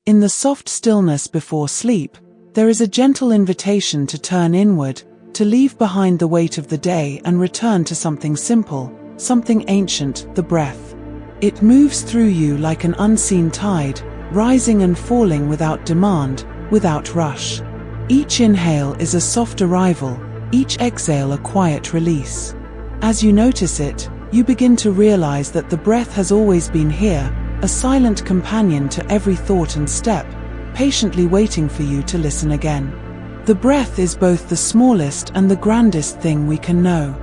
In the soft stillness before sleep, there is a gentle invitation to turn inward, to leave behind the weight of the day and return to something simple, something ancient, the breath. It moves through you like an unseen tide, rising and falling without demand, without rush. Each inhale is a soft arrival, each exhale a quiet release. As you notice it, you begin to realize that the breath has always been here, a silent companion to every thought and step, patiently waiting for you to listen again. The breath is both the smallest and the grandest thing we can know.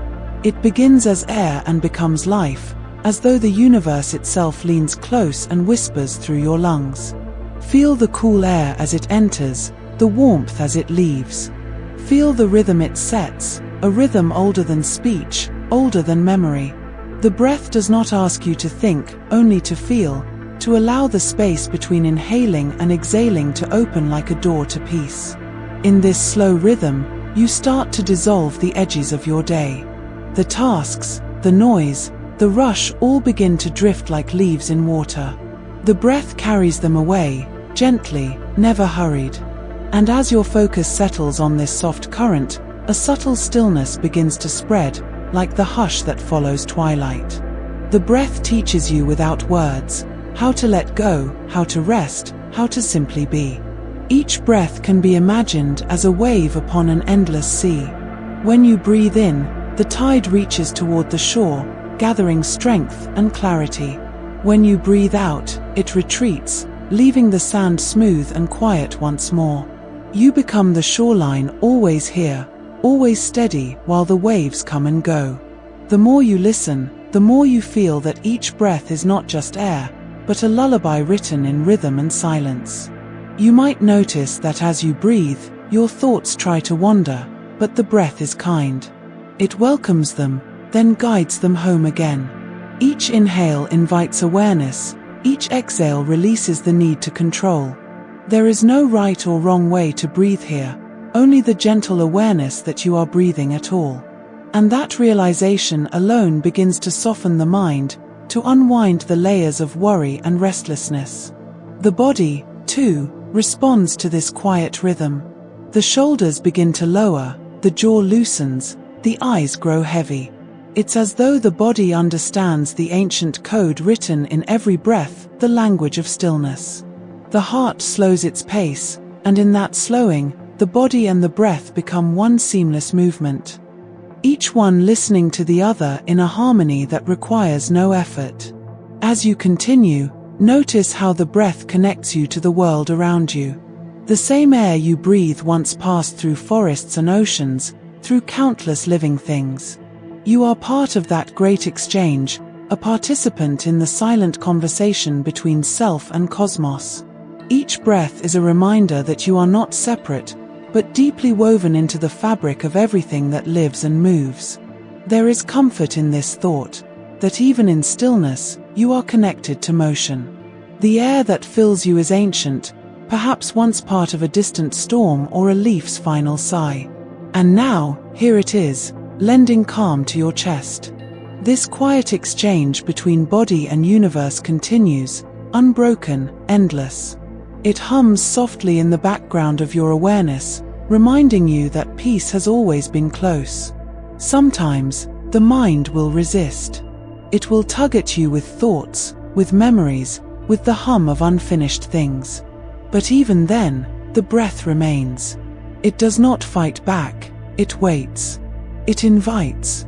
It begins as air and becomes life, as though the universe itself leans close and whispers through your lungs. Feel the cool air as it enters, the warmth as it leaves. Feel the rhythm it sets, a rhythm older than speech, older than memory. The breath does not ask you to think, only to feel, to allow the space between inhaling and exhaling to open like a door to peace. In this slow rhythm, you start to dissolve the edges of your day. The tasks, the noise, the rush all begin to drift like leaves in water. The breath carries them away, gently, never hurried. And as your focus settles on this soft current, a subtle stillness begins to spread, like the hush that follows twilight. The breath teaches you without words, how to let go, how to rest, how to simply be. Each breath can be imagined as a wave upon an endless sea. When you breathe in, the tide reaches toward the shore, gathering strength and clarity. When you breathe out, it retreats, leaving the sand smooth and quiet once more. You become the shoreline, always here, always steady while the waves come and go. The more you listen, the more you feel that each breath is not just air, but a lullaby written in rhythm and silence. You might notice that as you breathe, your thoughts try to wander, but the breath is kind. It welcomes them, then guides them home again. Each inhale invites awareness, each exhale releases the need to control. There is no right or wrong way to breathe here, only the gentle awareness that you are breathing at all. And that realization alone begins to soften the mind, to unwind the layers of worry and restlessness. The body, too, responds to this quiet rhythm. The shoulders begin to lower, the jaw loosens, the eyes grow heavy. It's as though the body understands the ancient code written in every breath, the language of stillness. The heart slows its pace, and in that slowing, the body and the breath become one seamless movement. Each one listening to the other in a harmony that requires no effort. As you continue, notice how the breath connects you to the world around you. The same air you breathe once passed through forests and oceans, through countless living things. You are part of that great exchange, a participant in the silent conversation between self and cosmos. Each breath is a reminder that you are not separate, but deeply woven into the fabric of everything that lives and moves. There is comfort in this thought, that even in stillness, you are connected to motion. The air that fills you is ancient, perhaps once part of a distant storm or a leaf's final sigh. And now, here it is, lending calm to your chest. This quiet exchange between body and universe continues, unbroken, endless. It hums softly in the background of your awareness, reminding you that peace has always been close. Sometimes, the mind will resist. It will tug at you with thoughts, with memories, with the hum of unfinished things. But even then, the breath remains. It does not fight back, it waits. It invites.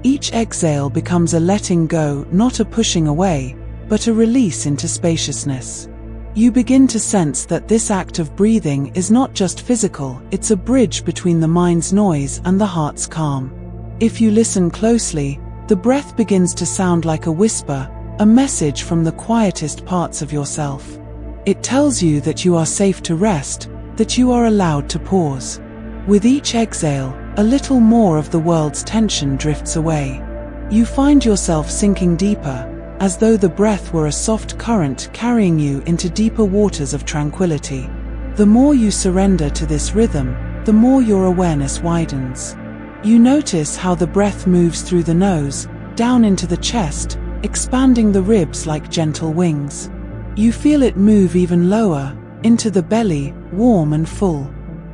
Each exhale becomes a letting go, not a pushing away, but a release into spaciousness. You begin to sense that this act of breathing is not just physical, it's a bridge between the mind's noise and the heart's calm. If you listen closely, the breath begins to sound like a whisper, a message from the quietest parts of yourself. It tells you that you are safe to rest, that you are allowed to pause. With each exhale, a little more of the world's tension drifts away. You find yourself sinking deeper, as though the breath were a soft current carrying you into deeper waters of tranquility. The more you surrender to this rhythm, the more your awareness widens. You notice how the breath moves through the nose, down into the chest, expanding the ribs like gentle wings. You feel it move even lower, into the belly, warm and full.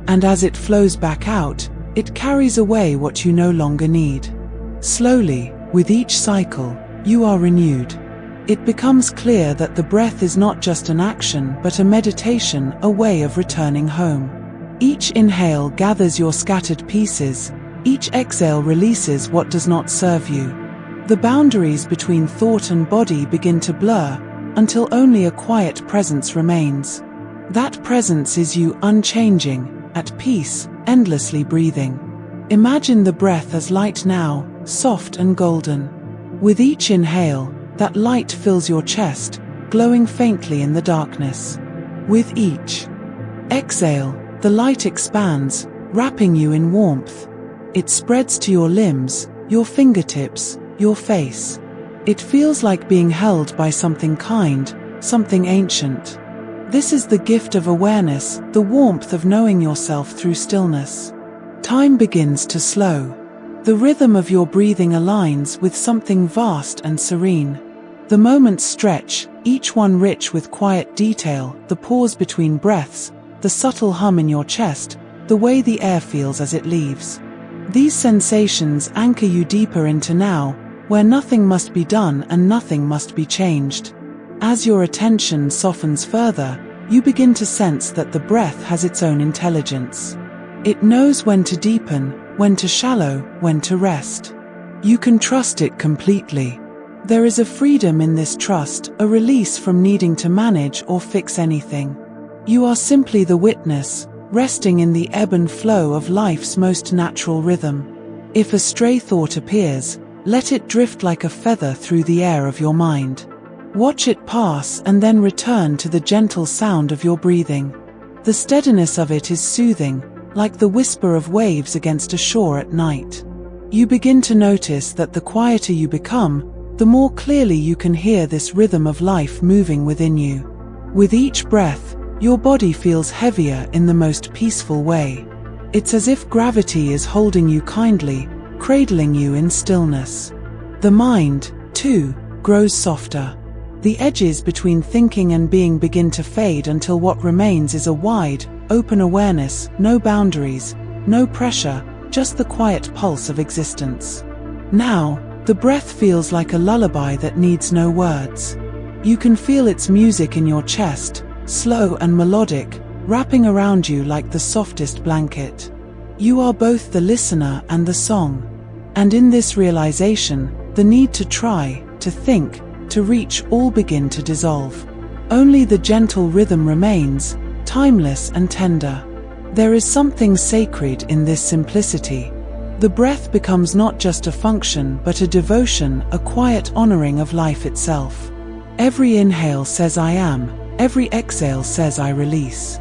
And as it flows back out, it carries away what you no longer need. Slowly, with each cycle, you are renewed. It becomes clear that the breath is not just an action but a meditation, a way of returning home. Each inhale gathers your scattered pieces, each exhale releases what does not serve you. The boundaries between thought and body begin to blur, until only a quiet presence remains. That presence is you, unchanging, at peace, endlessly breathing. Imagine the breath as light now, soft and golden. With each inhale, that light fills your chest, glowing faintly in the darkness. With each exhale, the light expands, wrapping you in warmth. It spreads to your limbs, your fingertips, your face. It feels like being held by something kind, something ancient. This is the gift of awareness, the warmth of knowing yourself through stillness. Time begins to slow. The rhythm of your breathing aligns with something vast and serene. The moments stretch, each one rich with quiet detail, the pause between breaths, the subtle hum in your chest, the way the air feels as it leaves. These sensations anchor you deeper into now, where nothing must be done and nothing must be changed. As your attention softens further, you begin to sense that the breath has its own intelligence. It knows when to deepen, when to shallow, when to rest. You can trust it completely. There is a freedom in this trust, a release from needing to manage or fix anything. You are simply the witness, resting in the ebb and flow of life's most natural rhythm. If a stray thought appears, let it drift like a feather through the air of your mind. Watch it pass and then return to the gentle sound of your breathing. The steadiness of it is soothing, like the whisper of waves against a shore at night. You begin to notice that the quieter you become, the more clearly you can hear this rhythm of life moving within you. With each breath, your body feels heavier in the most peaceful way. It's as if gravity is holding you kindly, cradling you in stillness. The mind, too, grows softer. The edges between thinking and being begin to fade until what remains is a wide, open awareness, no boundaries, no pressure, just the quiet pulse of existence. Now, the breath feels like a lullaby that needs no words. You can feel its music in your chest, slow and melodic, wrapping around you like the softest blanket. You are both the listener and the song. And in this realization, the need to try, to think, to reach all begin to dissolve. Only the gentle rhythm remains, timeless and tender. There is something sacred in this simplicity. The breath becomes not just a function but a devotion, a quiet honoring of life itself. Every inhale says I am, every exhale says I release.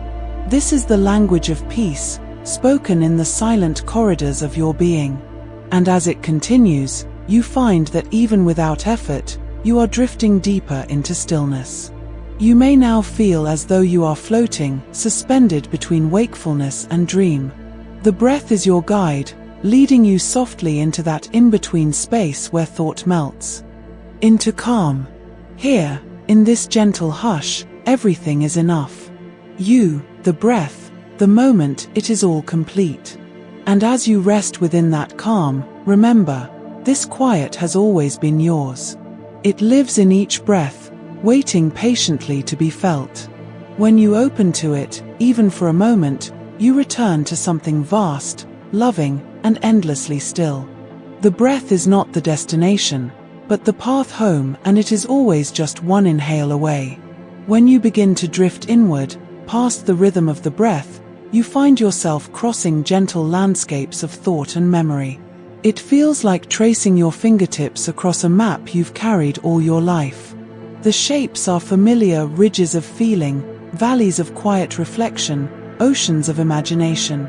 This is the language of peace, spoken in the silent corridors of your being. And as it continues, you find that even without effort, you are drifting deeper into stillness. You may now feel as though you are floating, suspended between wakefulness and dream. The breath is your guide, leading you softly into that in-between space where thought melts. Into calm. Here, in this gentle hush, everything is enough. You, the breath, the moment, it is all complete. And as you rest within that calm, remember, this quiet has always been yours. It lives in each breath, waiting patiently to be felt. When you open to it, even for a moment, you return to something vast, loving, and endlessly still. The breath is not the destination, but the path home, and it is always just one inhale away. When you begin to drift inward, past the rhythm of the breath, you find yourself crossing gentle landscapes of thought and memory. It feels like tracing your fingertips across a map you've carried all your life. The shapes are familiar, ridges of feeling, valleys of quiet reflection, oceans of imagination.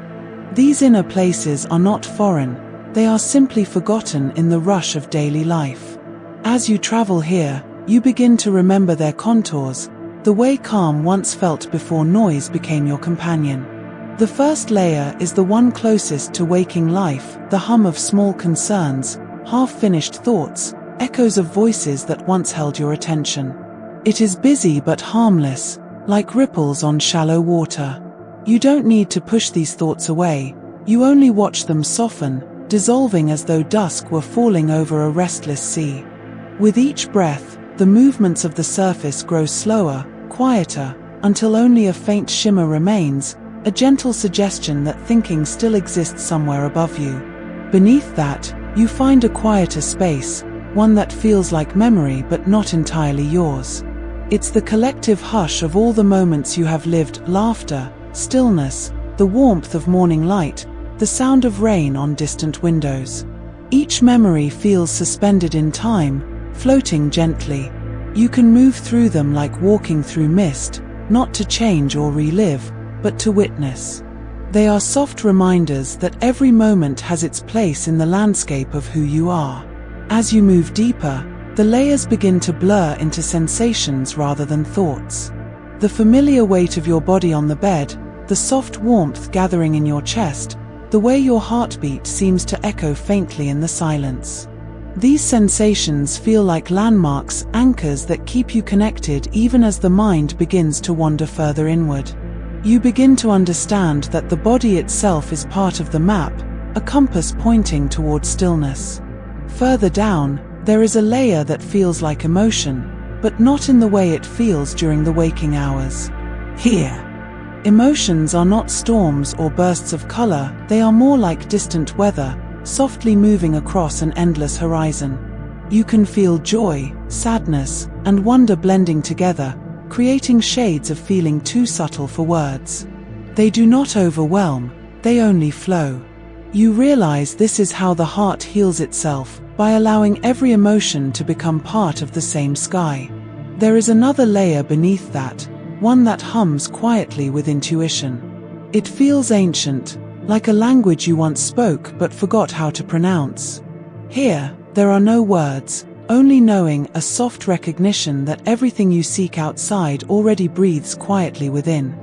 These inner places are not foreign, they are simply forgotten in the rush of daily life. As you travel here, you begin to remember their contours, the way calm once felt before noise became your companion. The first layer is the one closest to waking life, the hum of small concerns, half-finished thoughts, echoes of voices that once held your attention. It is busy but harmless, like ripples on shallow water. You don't need to push these thoughts away, you only watch them soften, dissolving as though dusk were falling over a restless sea. With each breath, the movements of the surface grow slower, quieter, until only a faint shimmer remains, a gentle suggestion that thinking still exists somewhere above you. Beneath that, you find a quieter space, one that feels like memory but not entirely yours. It's the collective hush of all the moments you have lived: laughter, stillness, the warmth of morning light, the sound of rain on distant windows. Each memory feels suspended in time, floating gently. You can move through them like walking through mist, not to change or relive, but to witness. They are soft reminders that every moment has its place in the landscape of who you are. As you move deeper, the layers begin to blur into sensations rather than thoughts. The familiar weight of your body on the bed, the soft warmth gathering in your chest, the way your heartbeat seems to echo faintly in the silence. These sensations feel like landmarks, anchors that keep you connected even as the mind begins to wander further inward. You begin to understand that the body itself is part of the map, a compass pointing toward stillness. Further down, there is a layer that feels like emotion, but not in the way it feels during the waking hours. Here, emotions are not storms or bursts of color, they are more like distant weather, softly moving across an endless horizon. You can feel joy, sadness, and wonder blending together, creating shades of feeling too subtle for words. They do not overwhelm, they only flow. You realize this is how the heart heals itself, by allowing every emotion to become part of the same sky. There is another layer beneath that, one that hums quietly with intuition. It feels ancient, like a language you once spoke but forgot how to pronounce. Here, there are no words, only knowing, a soft recognition that everything you seek outside already breathes quietly within.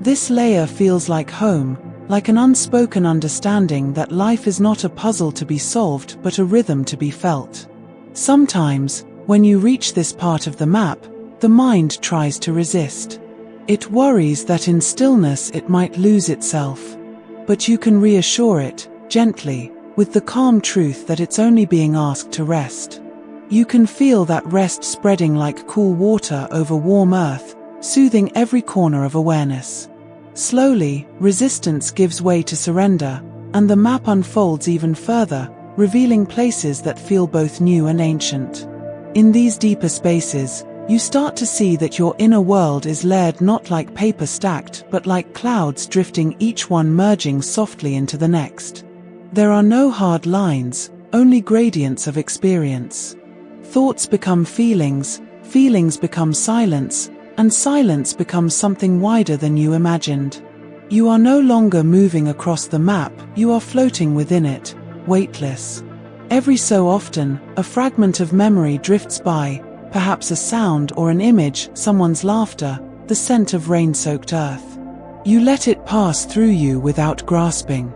This layer feels like home, like an unspoken understanding that life is not a puzzle to be solved but a rhythm to be felt. Sometimes, when you reach this part of the map, the mind tries to resist. It worries that in stillness it might lose itself. But you can reassure it, gently, with the calm truth that it's only being asked to rest. You can feel that rest spreading like cool water over warm earth, soothing every corner of awareness. Slowly, resistance gives way to surrender, and the map unfolds even further, revealing places that feel both new and ancient. In these deeper spaces, you start to see that your inner world is layered not like paper stacked, but like clouds drifting, each one merging softly into the next. There are no hard lines, only gradients of experience. Thoughts become feelings, feelings become silence, and silence becomes something wider than you imagined. You are no longer moving across the map, you are floating within it, weightless. Every so often, a fragment of memory drifts by, perhaps a sound or an image, someone's laughter, the scent of rain-soaked earth. You let it pass through you without grasping.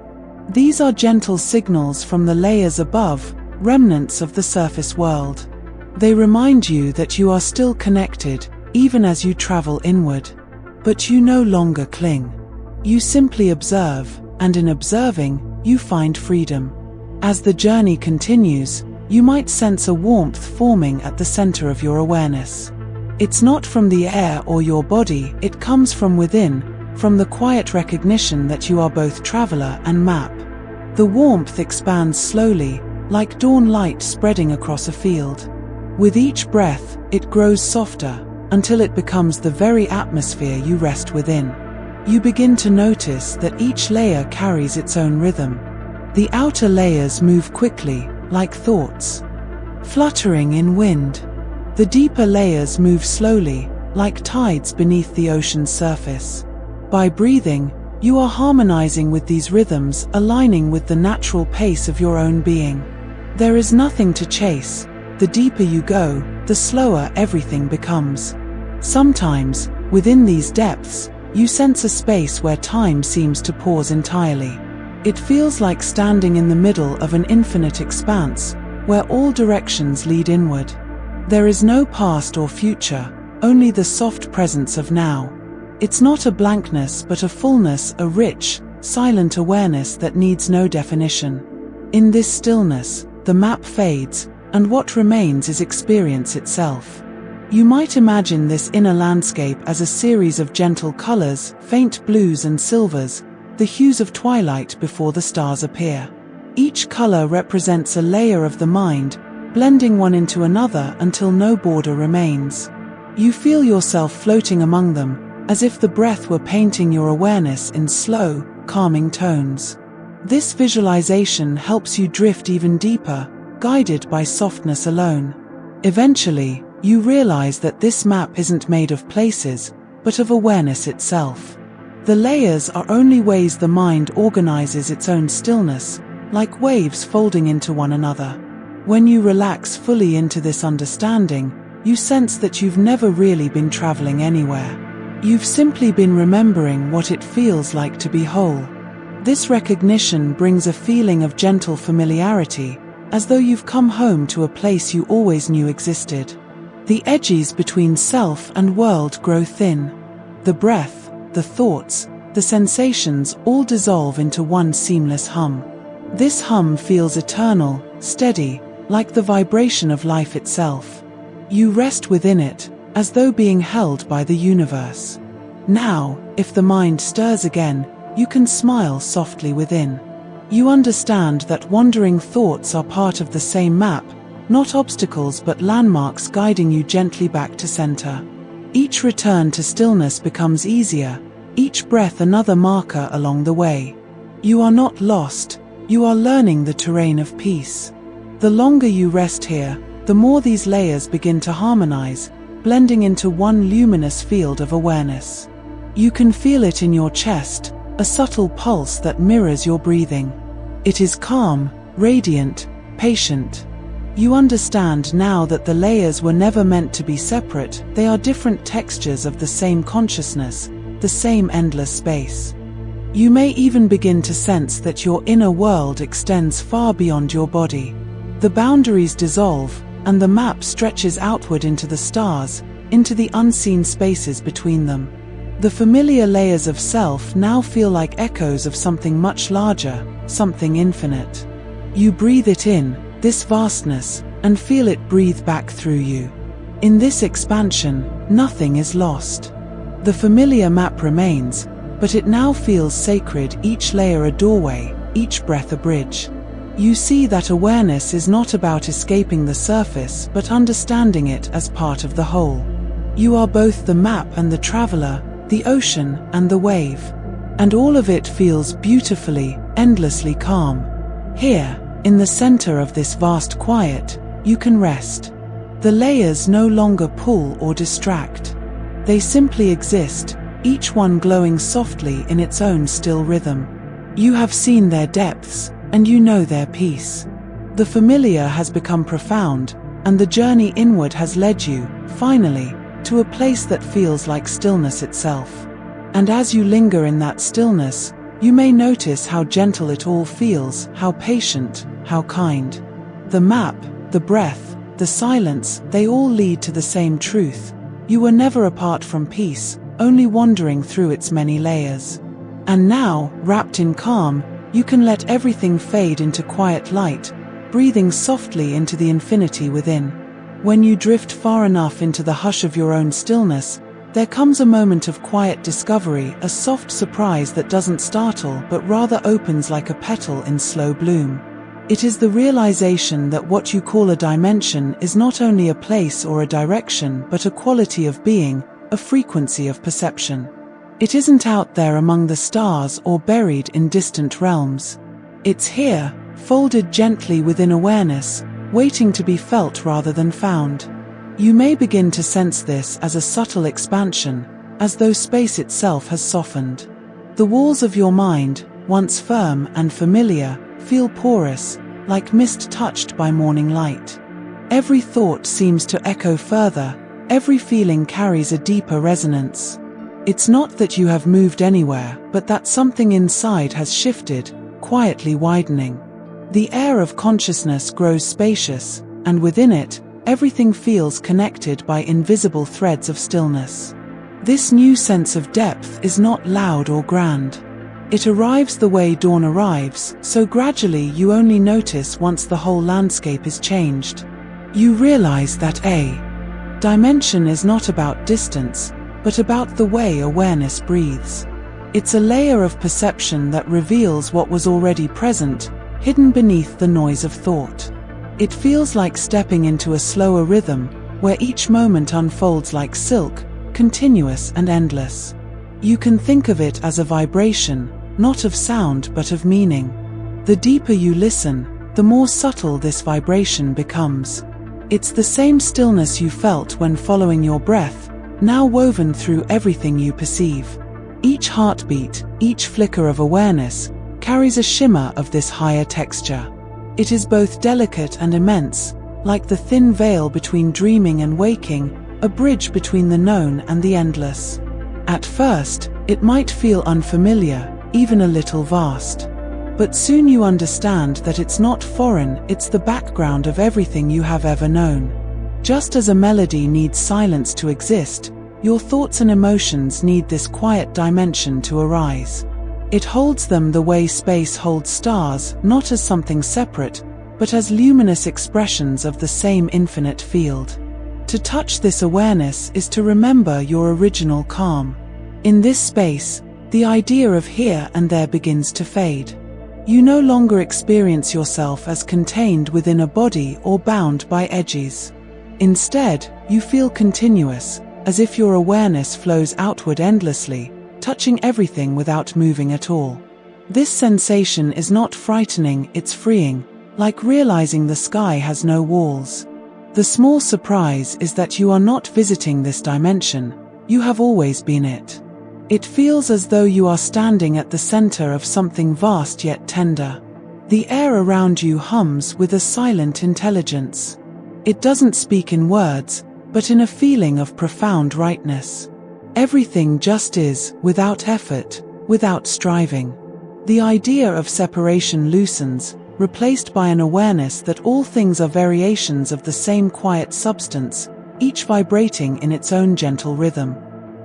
These are gentle signals from the layers above, remnants of the surface world. They remind you that you are still connected, even as you travel inward. But you no longer cling. You simply observe, and in observing, you find freedom. As the journey continues, you might sense a warmth forming at the center of your awareness. It's not from the air or your body, it comes from within, from the quiet recognition that you are both traveler and map. The warmth expands slowly, like dawn light spreading across a field. With each breath, it grows softer, until it becomes the very atmosphere you rest within. You begin to notice that each layer carries its own rhythm. The outer layers move quickly, like thoughts, fluttering in wind. The deeper layers move slowly, like tides beneath the ocean's surface. By breathing, you are harmonizing with these rhythms, aligning with the natural pace of your own being. There is nothing to chase. The deeper you go, the slower everything becomes. Sometimes, within these depths, you sense a space where time seems to pause entirely. It feels like standing in the middle of an infinite expanse, where all directions lead inward. There is no past or future, only the soft presence of now. It's not a blankness but a fullness, a rich, silent awareness that needs no definition. In this stillness, the map fades, and what remains is experience itself. You might imagine this inner landscape as a series of gentle colors, faint blues and silvers, the hues of twilight before the stars appear. Each color represents a layer of the mind, blending one into another until no border remains. You feel yourself floating among them, as if the breath were painting your awareness in slow, calming tones. This visualization helps you drift even deeper, guided by softness alone. Eventually, you realize that this map isn't made of places, but of awareness itself. The layers are only ways the mind organizes its own stillness, like waves folding into one another. When you relax fully into this understanding, you sense that you've never really been traveling anywhere. You've simply been remembering what it feels like to be whole. This recognition brings a feeling of gentle familiarity, as though you've come home to a place you always knew existed. The edges between self and world grow thin. The breath, the thoughts, the sensations all dissolve into one seamless hum. This hum feels eternal, steady, like the vibration of life itself. You rest within it, as though being held by the universe. Now, if the mind stirs again, you can smile softly within. You understand that wandering thoughts are part of the same map, not obstacles but landmarks guiding you gently back to center. Each return to stillness becomes easier, each breath another marker along the way. You are not lost, you are learning the terrain of peace. The longer you rest here, the more these layers begin to harmonize, blending into one luminous field of awareness. You can feel it in your chest, a subtle pulse that mirrors your breathing. It is calm, radiant, patient. You understand now that the layers were never meant to be separate, they are different textures of the same consciousness, the same endless space. You may even begin to sense that your inner world extends far beyond your body. The boundaries dissolve, and the map stretches outward into the stars, into the unseen spaces between them. The familiar layers of self now feel like echoes of something much larger, something infinite. You breathe it in, this vastness, and feel it breathe back through you. In this expansion, nothing is lost. The familiar map remains, but it now feels sacred, each layer a doorway, each breath a bridge. You see that awareness is not about escaping the surface but understanding it as part of the whole. You are both the map and the traveler, the ocean and the wave. And all of it feels beautifully, endlessly calm. Here, in the center of this vast quiet, you can rest. The layers no longer pull or distract. They simply exist, each one glowing softly in its own still rhythm. You have seen their depths, and you know their peace. The familiar has become profound, and the journey inward has led you, finally, to a place that feels like stillness itself. And as you linger in that stillness, you may notice how gentle it all feels, how patient, how kind. The map, the breath, the silence, they all lead to the same truth. You were never apart from peace, only wandering through its many layers. And now, wrapped in calm, you can let everything fade into quiet light, breathing softly into the infinity within. When you drift far enough into the hush of your own stillness, there comes a moment of quiet discovery, a soft surprise that doesn't startle but rather opens like a petal in slow bloom. It is the realization that what you call a dimension is not only a place or a direction but a quality of being, a frequency of perception. It isn't out there among the stars or buried in distant realms. It's here, folded gently within awareness, waiting to be felt rather than found. You may begin to sense this as a subtle expansion, as though space itself has softened. The walls of your mind, once firm and familiar, feel porous, like mist touched by morning light. Every thought seems to echo further, every feeling carries a deeper resonance. It's not that you have moved anywhere, but that something inside has shifted, quietly widening. The air of consciousness grows spacious, and within it, everything feels connected by invisible threads of stillness. This new sense of depth is not loud or grand. It arrives the way dawn arrives, so gradually you only notice once the whole landscape is changed. You realize that a dimension is not about distance, but about the way awareness breathes. It's a layer of perception that reveals what was already present, hidden beneath the noise of thought. It feels like stepping into a slower rhythm, where each moment unfolds like silk, continuous and endless. You can think of it as a vibration, not of sound but of meaning. The deeper you listen, the more subtle this vibration becomes. It's the same stillness you felt when following your breath, now woven through everything you perceive. Each heartbeat, each flicker of awareness, carries a shimmer of this higher texture. It is both delicate and immense, like the thin veil between dreaming and waking, a bridge between the known and the endless. At first, it might feel unfamiliar, even a little vast. But soon you understand that it's not foreign, it's the background of everything you have ever known. Just as a melody needs silence to exist, your thoughts and emotions need this quiet dimension to arise. It holds them the way space holds stars, not as something separate, but as luminous expressions of the same infinite field. To touch this awareness is to remember your original calm. In this space, the idea of here and there begins to fade. You no longer experience yourself as contained within a body or bound by edges. Instead, you feel continuous, as if your awareness flows outward endlessly, touching everything without moving at all. This sensation is not frightening, it's freeing, like realizing the sky has no walls. The small surprise is that you are not visiting this dimension, you have always been it. It feels as though you are standing at the center of something vast yet tender. The air around you hums with a silent intelligence. It doesn't speak in words, but in a feeling of profound rightness. Everything just is, without effort, without striving. The idea of separation loosens, replaced by an awareness that all things are variations of the same quiet substance, each vibrating in its own gentle rhythm.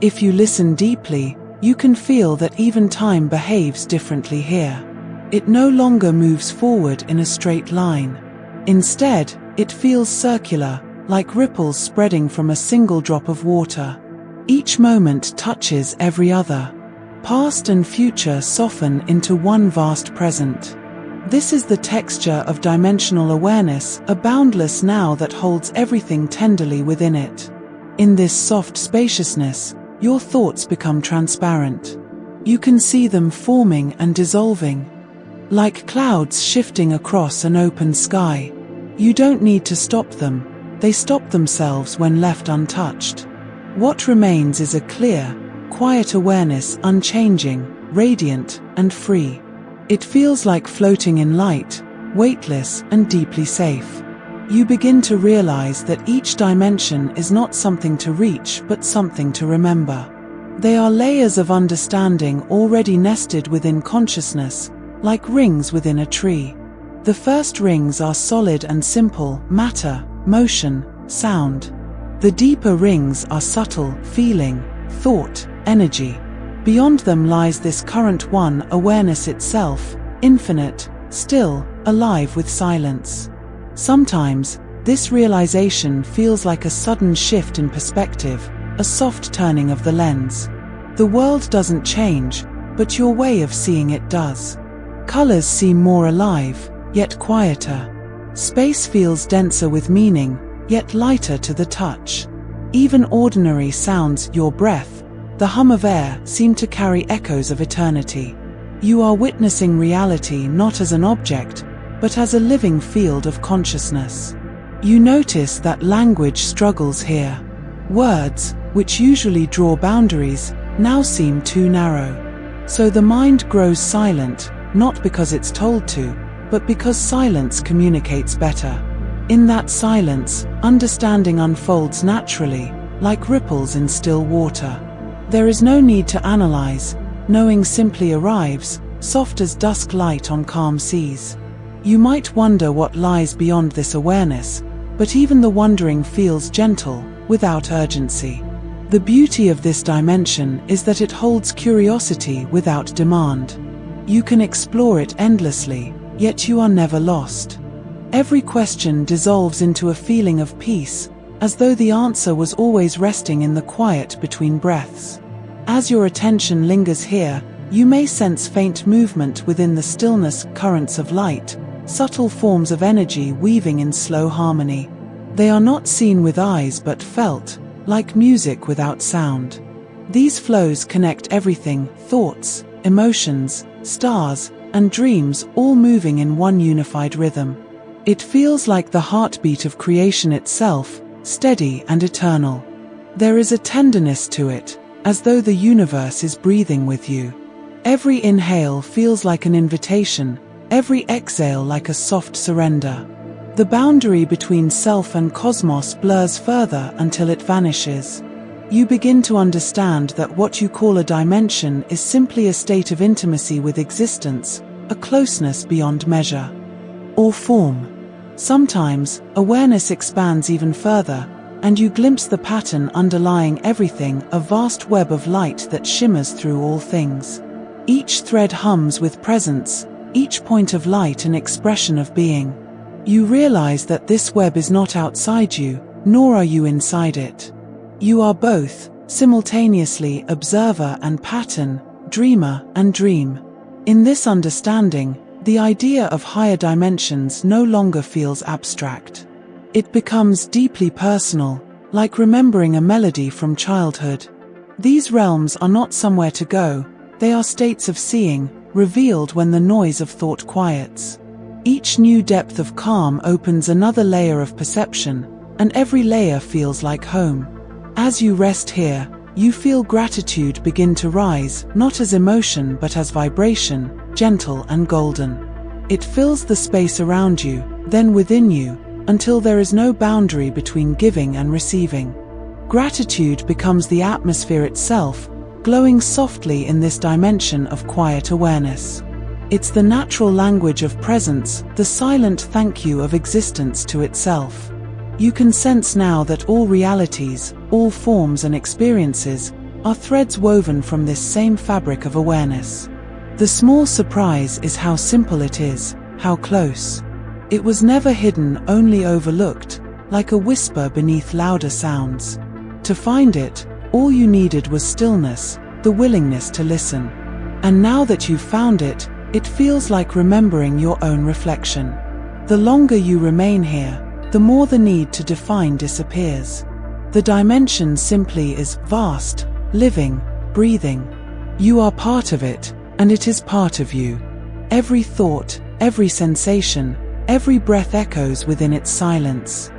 If you listen deeply, you can feel that even time behaves differently here. It no longer moves forward in a straight line. Instead, it feels circular, like ripples spreading from a single drop of water. Each moment touches every other. Past and future soften into one vast present. This is the texture of dimensional awareness, a boundless now that holds everything tenderly within it. In this soft spaciousness, your thoughts become transparent. You can see them forming and dissolving, like clouds shifting across an open sky. You don't need to stop them. They stop themselves when left untouched. What remains is a clear, quiet awareness, unchanging, radiant, and free. It feels like floating in light, weightless and deeply safe. You begin to realize that each dimension is not something to reach but something to remember. They are layers of understanding already nested within consciousness, like rings within a tree. The first rings are solid and simple: matter, motion, sound. The deeper rings are subtle: feeling, thought, energy. Beyond them lies this current one, awareness itself, infinite, still, alive with silence. Sometimes, this realization feels like a sudden shift in perspective, a soft turning of the lens. The world doesn't change, but your way of seeing it does. Colors seem more alive, yet quieter. Space feels denser with meaning, yet lighter to the touch. Even ordinary sounds, your breath, the hum of air, seem to carry echoes of eternity. You are witnessing reality not as an object, but as a living field of consciousness. You notice that language struggles here. Words, which usually draw boundaries, now seem too narrow. So the mind grows silent, not because it's told to, but because silence communicates better. In that silence, understanding unfolds naturally, like ripples in still water. There is no need to analyze, knowing simply arrives, soft as dusk light on calm seas. You might wonder what lies beyond this awareness, but even the wondering feels gentle, without urgency. The beauty of this dimension is that it holds curiosity without demand. You can explore it endlessly, yet you are never lost. Every question dissolves into a feeling of peace, as though the answer was always resting in the quiet between breaths. As your attention lingers here, you may sense faint movement within the stillness, currents of light, subtle forms of energy weaving in slow harmony. They are not seen with eyes but felt, like music without sound. These flows connect everything: thoughts, emotions, stars, and dreams, all moving in one unified rhythm. It feels like the heartbeat of creation itself, steady and eternal. There is a tenderness to it, as though the universe is breathing with you. Every inhale feels like an invitation, every exhale like a soft surrender. The boundary between self and cosmos blurs further until it vanishes. You begin to understand that what you call a dimension is simply a state of intimacy with existence, a closeness beyond measure or form. Sometimes, awareness expands even further, and you glimpse the pattern underlying everything, a vast web of light that shimmers through all things. Each thread hums with presence, each point of light an expression of being. You realize that this web is not outside you, nor are you inside it. You are both, simultaneously observer and pattern, dreamer and dream. In this understanding, the idea of higher dimensions no longer feels abstract. It becomes deeply personal, like remembering a melody from childhood. These realms are not somewhere to go, they are states of seeing, revealed when the noise of thought quiets. Each new depth of calm opens another layer of perception, and every layer feels like home. As you rest here, you feel gratitude begin to rise, not as emotion but as vibration, gentle and golden. It fills the space around you, then within you, until there is no boundary between giving and receiving. Gratitude becomes the atmosphere itself, glowing softly in this dimension of quiet awareness. It's the natural language of presence, the silent thank you of existence to itself. You can sense now that all realities, all forms and experiences, are threads woven from this same fabric of awareness. The small surprise is how simple it is, how close. It was never hidden, only overlooked, like a whisper beneath louder sounds. To find it, all you needed was stillness, the willingness to listen. And now that you've found it, it feels like remembering your own reflection. The longer you remain here, the more the need to define disappears. The dimension simply is vast, living, breathing. You are part of it, and it is part of you. Every thought, every sensation, every breath echoes within its silence.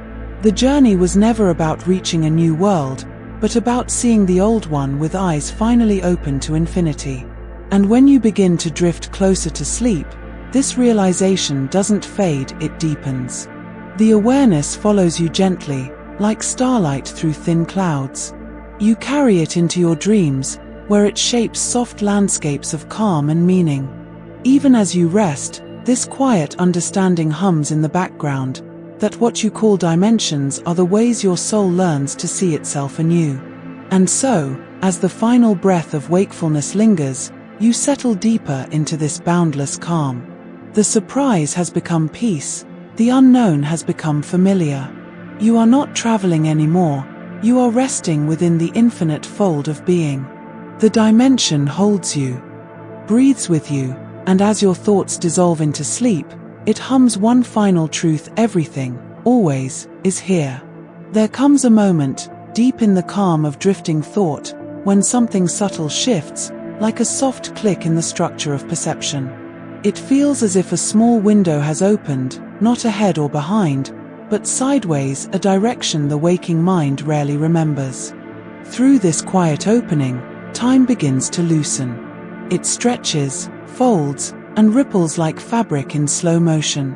The journey was never about reaching a new world, but about seeing the old one with eyes finally open to infinity. And when you begin to drift closer to sleep, this realization doesn't fade, it deepens. The awareness follows you gently, like starlight through thin clouds. You carry it into your dreams, where it shapes soft landscapes of calm and meaning. Even as you rest, this quiet understanding hums in the background, that what you call dimensions are the ways your soul learns to see itself anew. And so, as the final breath of wakefulness lingers, you settle deeper into this boundless calm. The surprise has become peace, the unknown has become familiar. You are not traveling anymore, you are resting within the infinite fold of being. The dimension holds you, breathes with you, and as your thoughts dissolve into sleep, it hums one final truth: everything, always, is here. There comes a moment, deep in the calm of drifting thought, when something subtle shifts, like a soft click in the structure of perception. It feels as if a small window has opened, not ahead or behind, but sideways, a direction the waking mind rarely remembers. Through this quiet opening, time begins to loosen. It stretches, folds, and ripples like fabric in slow motion.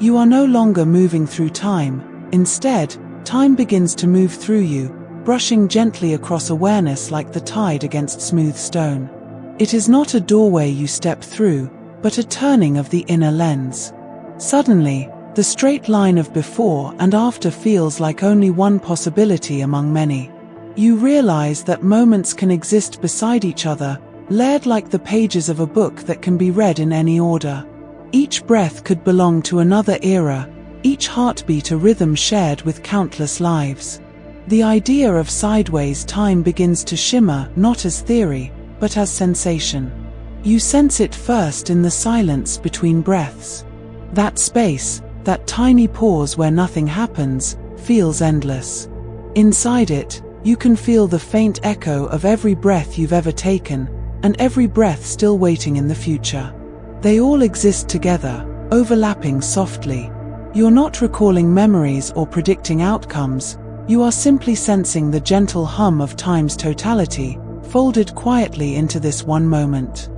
You are no longer moving through time. Instead, time begins to move through you, brushing gently across awareness like the tide against smooth stone. It is not a doorway you step through, but a turning of the inner lens. Suddenly, the straight line of before and after feels like only one possibility among many. You realize that moments can exist beside each other, layered like the pages of a book that can be read in any order. Each breath could belong to another era, each heartbeat a rhythm shared with countless lives. The idea of sideways time begins to shimmer not as theory, but as sensation. You sense it first in the silence between breaths. That space, that tiny pause where nothing happens, feels endless. Inside it, you can feel the faint echo of every breath you've ever taken, and every breath still waiting in the future. They all exist together, overlapping softly. You're not recalling memories or predicting outcomes, you are simply sensing the gentle hum of time's totality, folded quietly into this one moment.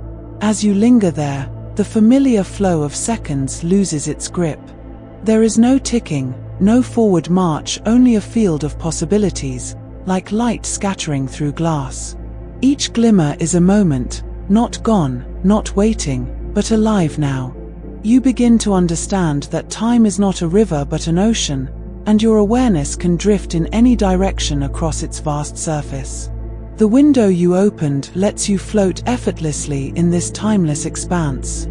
As you linger there, the familiar flow of seconds loses its grip. There is no ticking, no forward march, only a field of possibilities, like light scattering through glass. Each glimmer is a moment, not gone, not waiting, but alive now. You begin to understand that time is not a river but an ocean, and your awareness can drift in any direction across its vast surface. The window you opened lets you float effortlessly in this timeless expanse.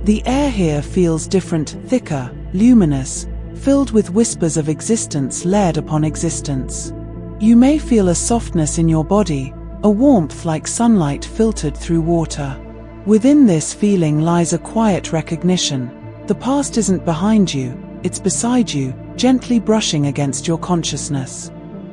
The air here feels different, thicker, luminous, filled with whispers of existence layered upon existence. You may feel a softness in your body, a warmth like sunlight filtered through water. Within this feeling lies a quiet recognition. The past isn't behind you, it's beside you, gently brushing against your consciousness.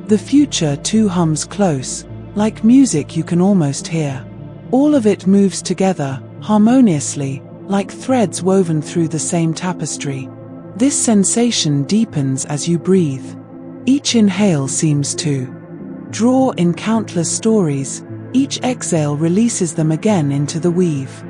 The future too hums close, like music you can almost hear. All of it moves together, harmoniously, like threads woven through the same tapestry. This sensation deepens as you breathe. Each inhale seems to draw in countless stories, each exhale releases them again into the weave.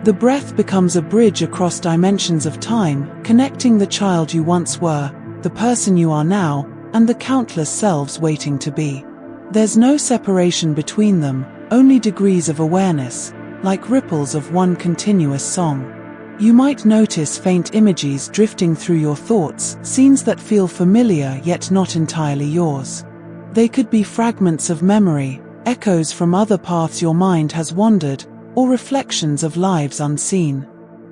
The breath becomes a bridge across dimensions of time, connecting the child you once were, the person you are now, and the countless selves waiting to be. There's no separation between them, only degrees of awareness, like ripples of one continuous song. You might notice faint images drifting through your thoughts, scenes that feel familiar yet not entirely yours. They could be fragments of memory, echoes from other paths your mind has wandered, or reflections of lives unseen.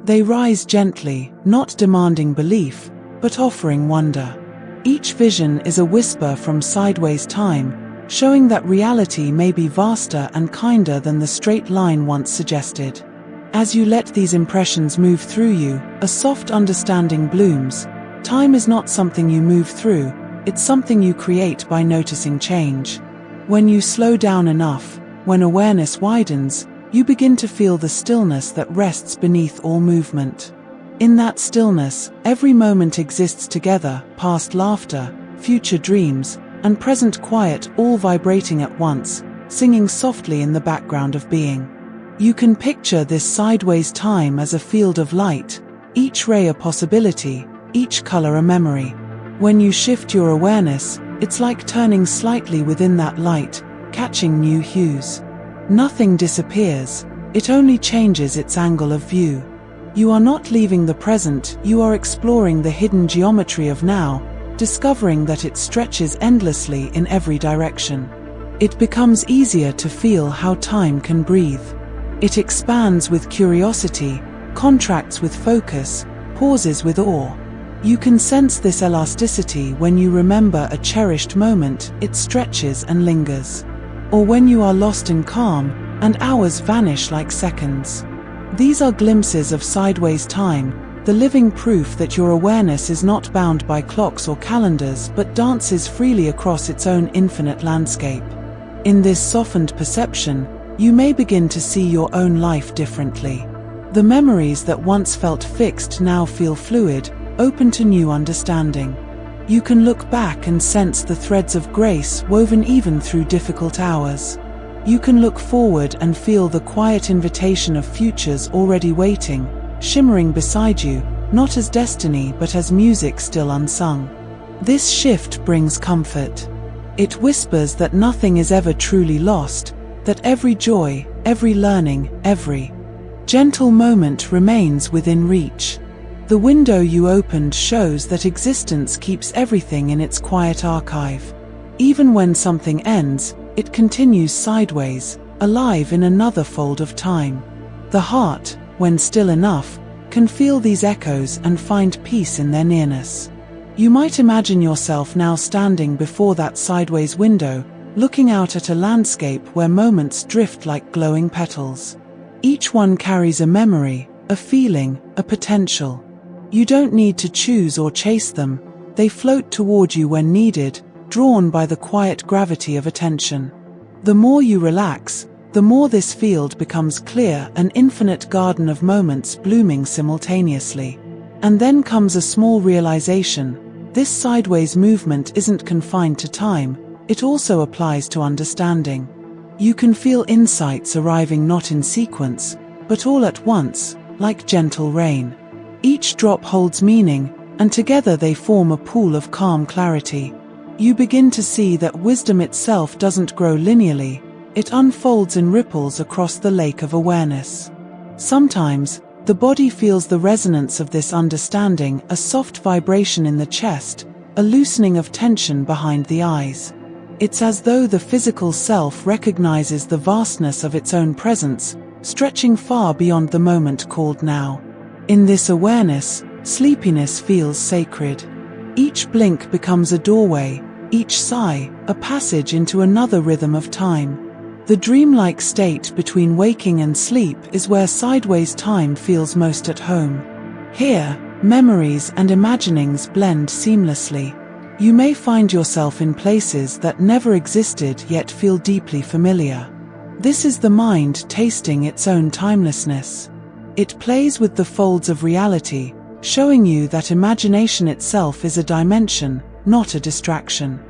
They rise gently, not demanding belief, but offering wonder. Each vision is a whisper from sideways time, showing that reality may be vaster and kinder than the straight line once suggested. As you let these impressions move through you, a soft understanding blooms. Time is not something you move through, it's something you create by noticing change. When you slow down enough, when awareness widens, you begin to feel the stillness that rests beneath all movement. In that stillness, every moment exists together, past laughter, future dreams, and present quiet, all vibrating at once, singing softly in the background of being. You can picture this sideways time as a field of light, each ray a possibility, each color a memory. When you shift your awareness, it's like turning slightly within that light, catching new hues. Nothing disappears, it only changes its angle of view. You are not leaving the present, you are exploring the hidden geometry of now, discovering that it stretches endlessly in every direction. It becomes easier to feel how time can breathe. It expands with curiosity, contracts with focus, pauses with awe. You can sense this elasticity when you remember a cherished moment, it stretches and lingers. Or when you are lost in calm, and hours vanish like seconds. These are glimpses of sideways time, the living proof that your awareness is not bound by clocks or calendars but dances freely across its own infinite landscape. In this softened perception, you may begin to see your own life differently. The memories that once felt fixed now feel fluid, open to new understanding. You can look back and sense the threads of grace woven even through difficult hours. You can look forward and feel the quiet invitation of futures already waiting, shimmering beside you, not as destiny but as music still unsung. This shift brings comfort. It whispers that nothing is ever truly lost, that every joy, every learning, every gentle moment remains within reach. The window you opened shows that existence keeps everything in its quiet archive. Even when something ends, it continues sideways, alive in another fold of time. The heart, when still enough, can feel these echoes and find peace in their nearness. You might imagine yourself now standing before that sideways window, looking out at a landscape where moments drift like glowing petals. Each one carries a memory, a feeling, a potential. You don't need to choose or chase them, they float toward you when needed, drawn by the quiet gravity of attention. The more you relax, the more this field becomes clear, an infinite garden of moments blooming simultaneously. And then comes a small realization: this sideways movement isn't confined to time, it also applies to understanding. You can feel insights arriving not in sequence, but all at once, like gentle rain. Each drop holds meaning, and together they form a pool of calm clarity. You begin to see that wisdom itself doesn't grow linearly, it unfolds in ripples across the lake of awareness. Sometimes, the body feels the resonance of this understanding, a soft vibration in the chest, a loosening of tension behind the eyes. It's as though the physical self recognizes the vastness of its own presence, stretching far beyond the moment called now. In this awareness, sleepiness feels sacred. Each blink becomes a doorway, each sigh, a passage into another rhythm of time. The dreamlike state between waking and sleep is where sideways time feels most at home. Here, memories and imaginings blend seamlessly. You may find yourself in places that never existed yet feel deeply familiar. This is the mind tasting its own timelessness. It plays with the folds of reality, showing you that imagination itself is a dimension, not a distraction.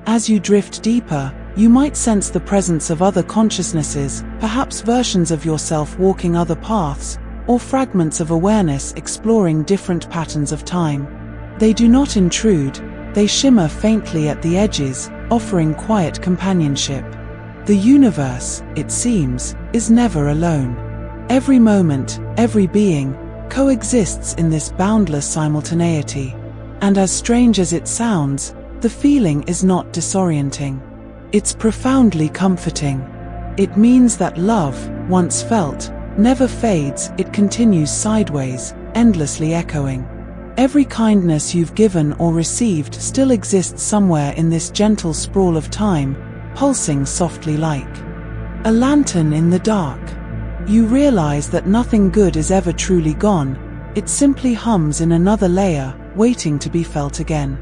As you drift deeper, you might sense the presence of other consciousnesses, perhaps versions of yourself walking other paths, or fragments of awareness exploring different patterns of time. They do not intrude, they shimmer faintly at the edges, offering quiet companionship. The universe, it seems, is never alone. Every moment, every being, coexists in this boundless simultaneity. And as strange as it sounds, the feeling is not disorienting. It's profoundly comforting. It means that love, once felt, never fades, it continues sideways, endlessly echoing. Every kindness you've given or received still exists somewhere in this gentle sprawl of time, pulsing softly like a lantern in the dark. You realize that nothing good is ever truly gone, it simply hums in another layer, waiting to be felt again.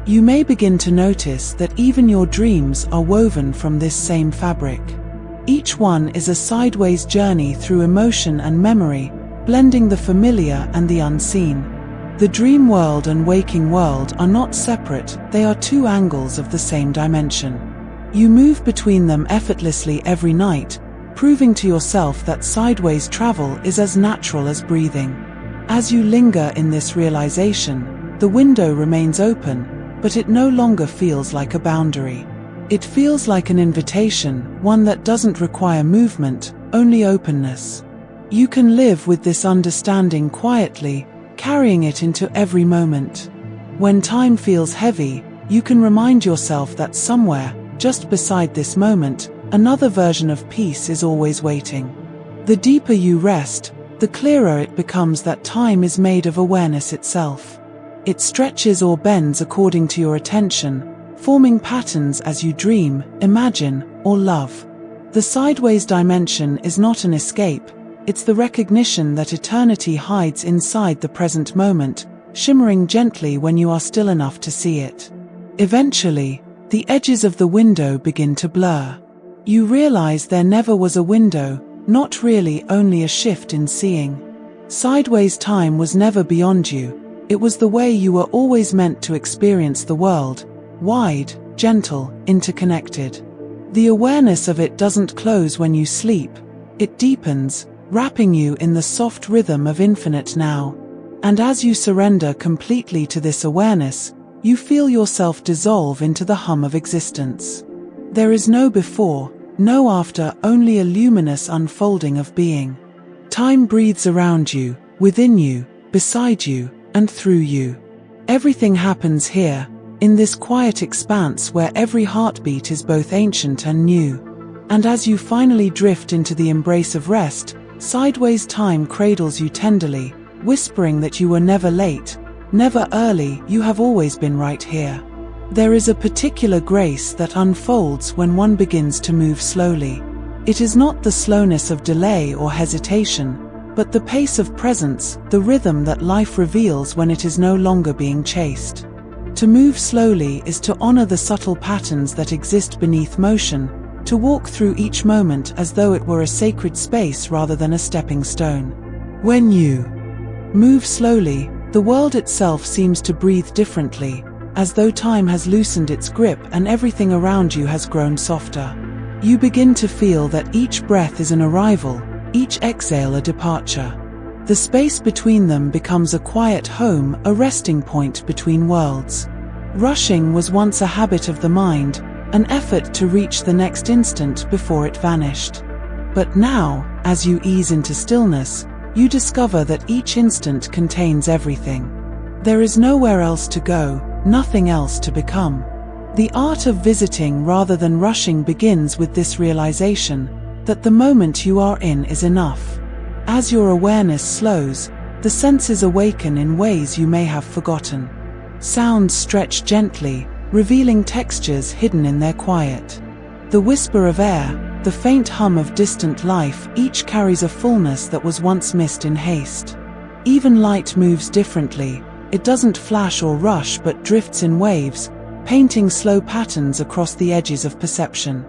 You may begin to notice that even your dreams are woven from this same fabric. Each one is a sideways journey through emotion and memory, blending the familiar and the unseen. The dream world and waking world are not separate, they are two angles of the same dimension. You move between them effortlessly every night, proving to yourself that sideways travel is as natural as breathing. As you linger in this realization, the window remains open, but it no longer feels like a boundary. It feels like an invitation, one that doesn't require movement, only openness. You can live with this understanding quietly, carrying it into every moment. When time feels heavy, you can remind yourself that somewhere, just beside this moment, another version of peace is always waiting. The deeper you rest, the clearer it becomes that time is made of awareness itself. It stretches or bends according to your attention, forming patterns as you dream, imagine, or love. The sideways dimension is not an escape, it's the recognition that eternity hides inside the present moment, shimmering gently when you are still enough to see it. Eventually, the edges of the window begin to blur. You realize there never was a window, not really, only a shift in seeing. Sideways time was never beyond you, it was the way you were always meant to experience the world, wide, gentle, interconnected. The awareness of it doesn't close when you sleep, it deepens, wrapping you in the soft rhythm of infinite now. And as you surrender completely to this awareness, you feel yourself dissolve into the hum of existence. There is no before, no after, only a luminous unfolding of being. Time breathes around you, within you, beside you, and through you. Everything happens here, in this quiet expanse where every heartbeat is both ancient and new. And as you finally drift into the embrace of rest, sideways time cradles you tenderly, whispering that you were never late, never early, you have always been right here. There is a particular grace that unfolds when one begins to move slowly. It is not the slowness of delay or hesitation, but the pace of presence, the rhythm that life reveals when it is no longer being chased. To move slowly is to honor the subtle patterns that exist beneath motion, to walk through each moment as though it were a sacred space rather than a stepping stone. When you move slowly, the world itself seems to breathe differently, as though time has loosened its grip and everything around you has grown softer. You begin to feel that each breath is an arrival, each exhale a departure. The space between them becomes a quiet home, a resting point between worlds. Rushing was once a habit of the mind, an effort to reach the next instant before it vanished. But now, as you ease into stillness, you discover that each instant contains everything. There is nowhere else to go, nothing else to become. The art of visiting rather than rushing begins with this realization, that the moment you are in is enough. As your awareness slows, the senses awaken in ways you may have forgotten. Sounds stretch gently, revealing textures hidden in their quiet. The whisper of air, the faint hum of distant life, each carries a fullness that was once missed in haste. Even light moves differently. It doesn't flash or rush but drifts in waves, painting slow patterns across the edges of perception.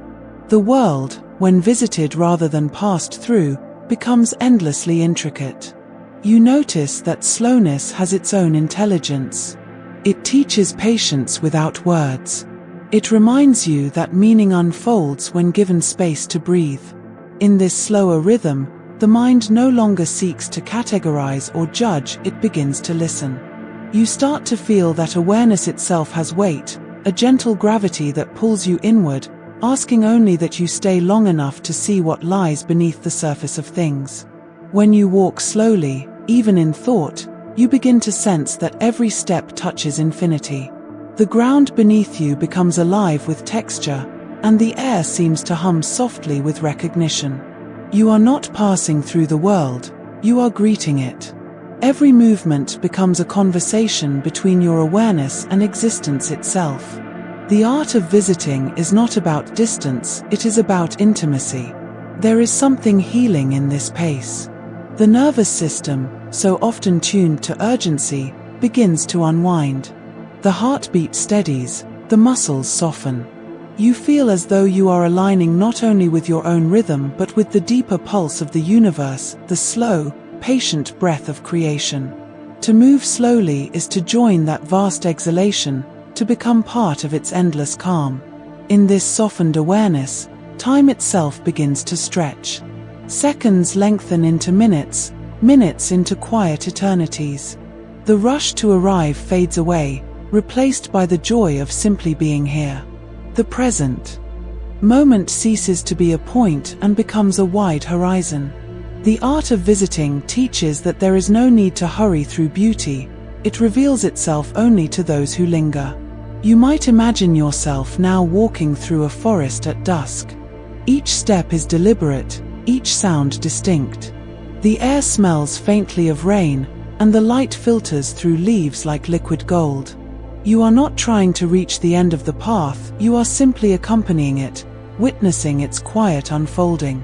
The world, when visited rather than passed through, becomes endlessly intricate. You notice that slowness has its own intelligence. It teaches patience without words. It reminds you that meaning unfolds when given space to breathe. In this slower rhythm, the mind no longer seeks to categorize or judge, it begins to listen. You start to feel that awareness itself has weight, a gentle gravity that pulls you inward, asking only that you stay long enough to see what lies beneath the surface of things. When you walk slowly, even in thought, you begin to sense that every step touches infinity. The ground beneath you becomes alive with texture, and the air seems to hum softly with recognition. You are not passing through the world, you are greeting it. Every movement becomes a conversation between your awareness and existence itself. The art of visiting is not about distance, it is about intimacy. There is something healing in this pace. The nervous system, so often tuned to urgency, begins to unwind. The heartbeat steadies, the muscles soften. You feel as though you are aligning not only with your own rhythm but with the deeper pulse of the universe, the slow, patient breath of creation. To move slowly is to join that vast exhalation, to become part of its endless calm. In this softened awareness, time itself begins to stretch. Seconds lengthen into minutes, minutes into quiet eternities. The rush to arrive fades away, replaced by the joy of simply being here. The present moment ceases to be a point and becomes a wide horizon. The art of visiting teaches that there is no need to hurry through beauty, it reveals itself only to those who linger. You might imagine yourself now walking through a forest at dusk. Each step is deliberate, each sound distinct. The air smells faintly of rain, and the light filters through leaves like liquid gold. You are not trying to reach the end of the path, you are simply accompanying it, witnessing its quiet unfolding.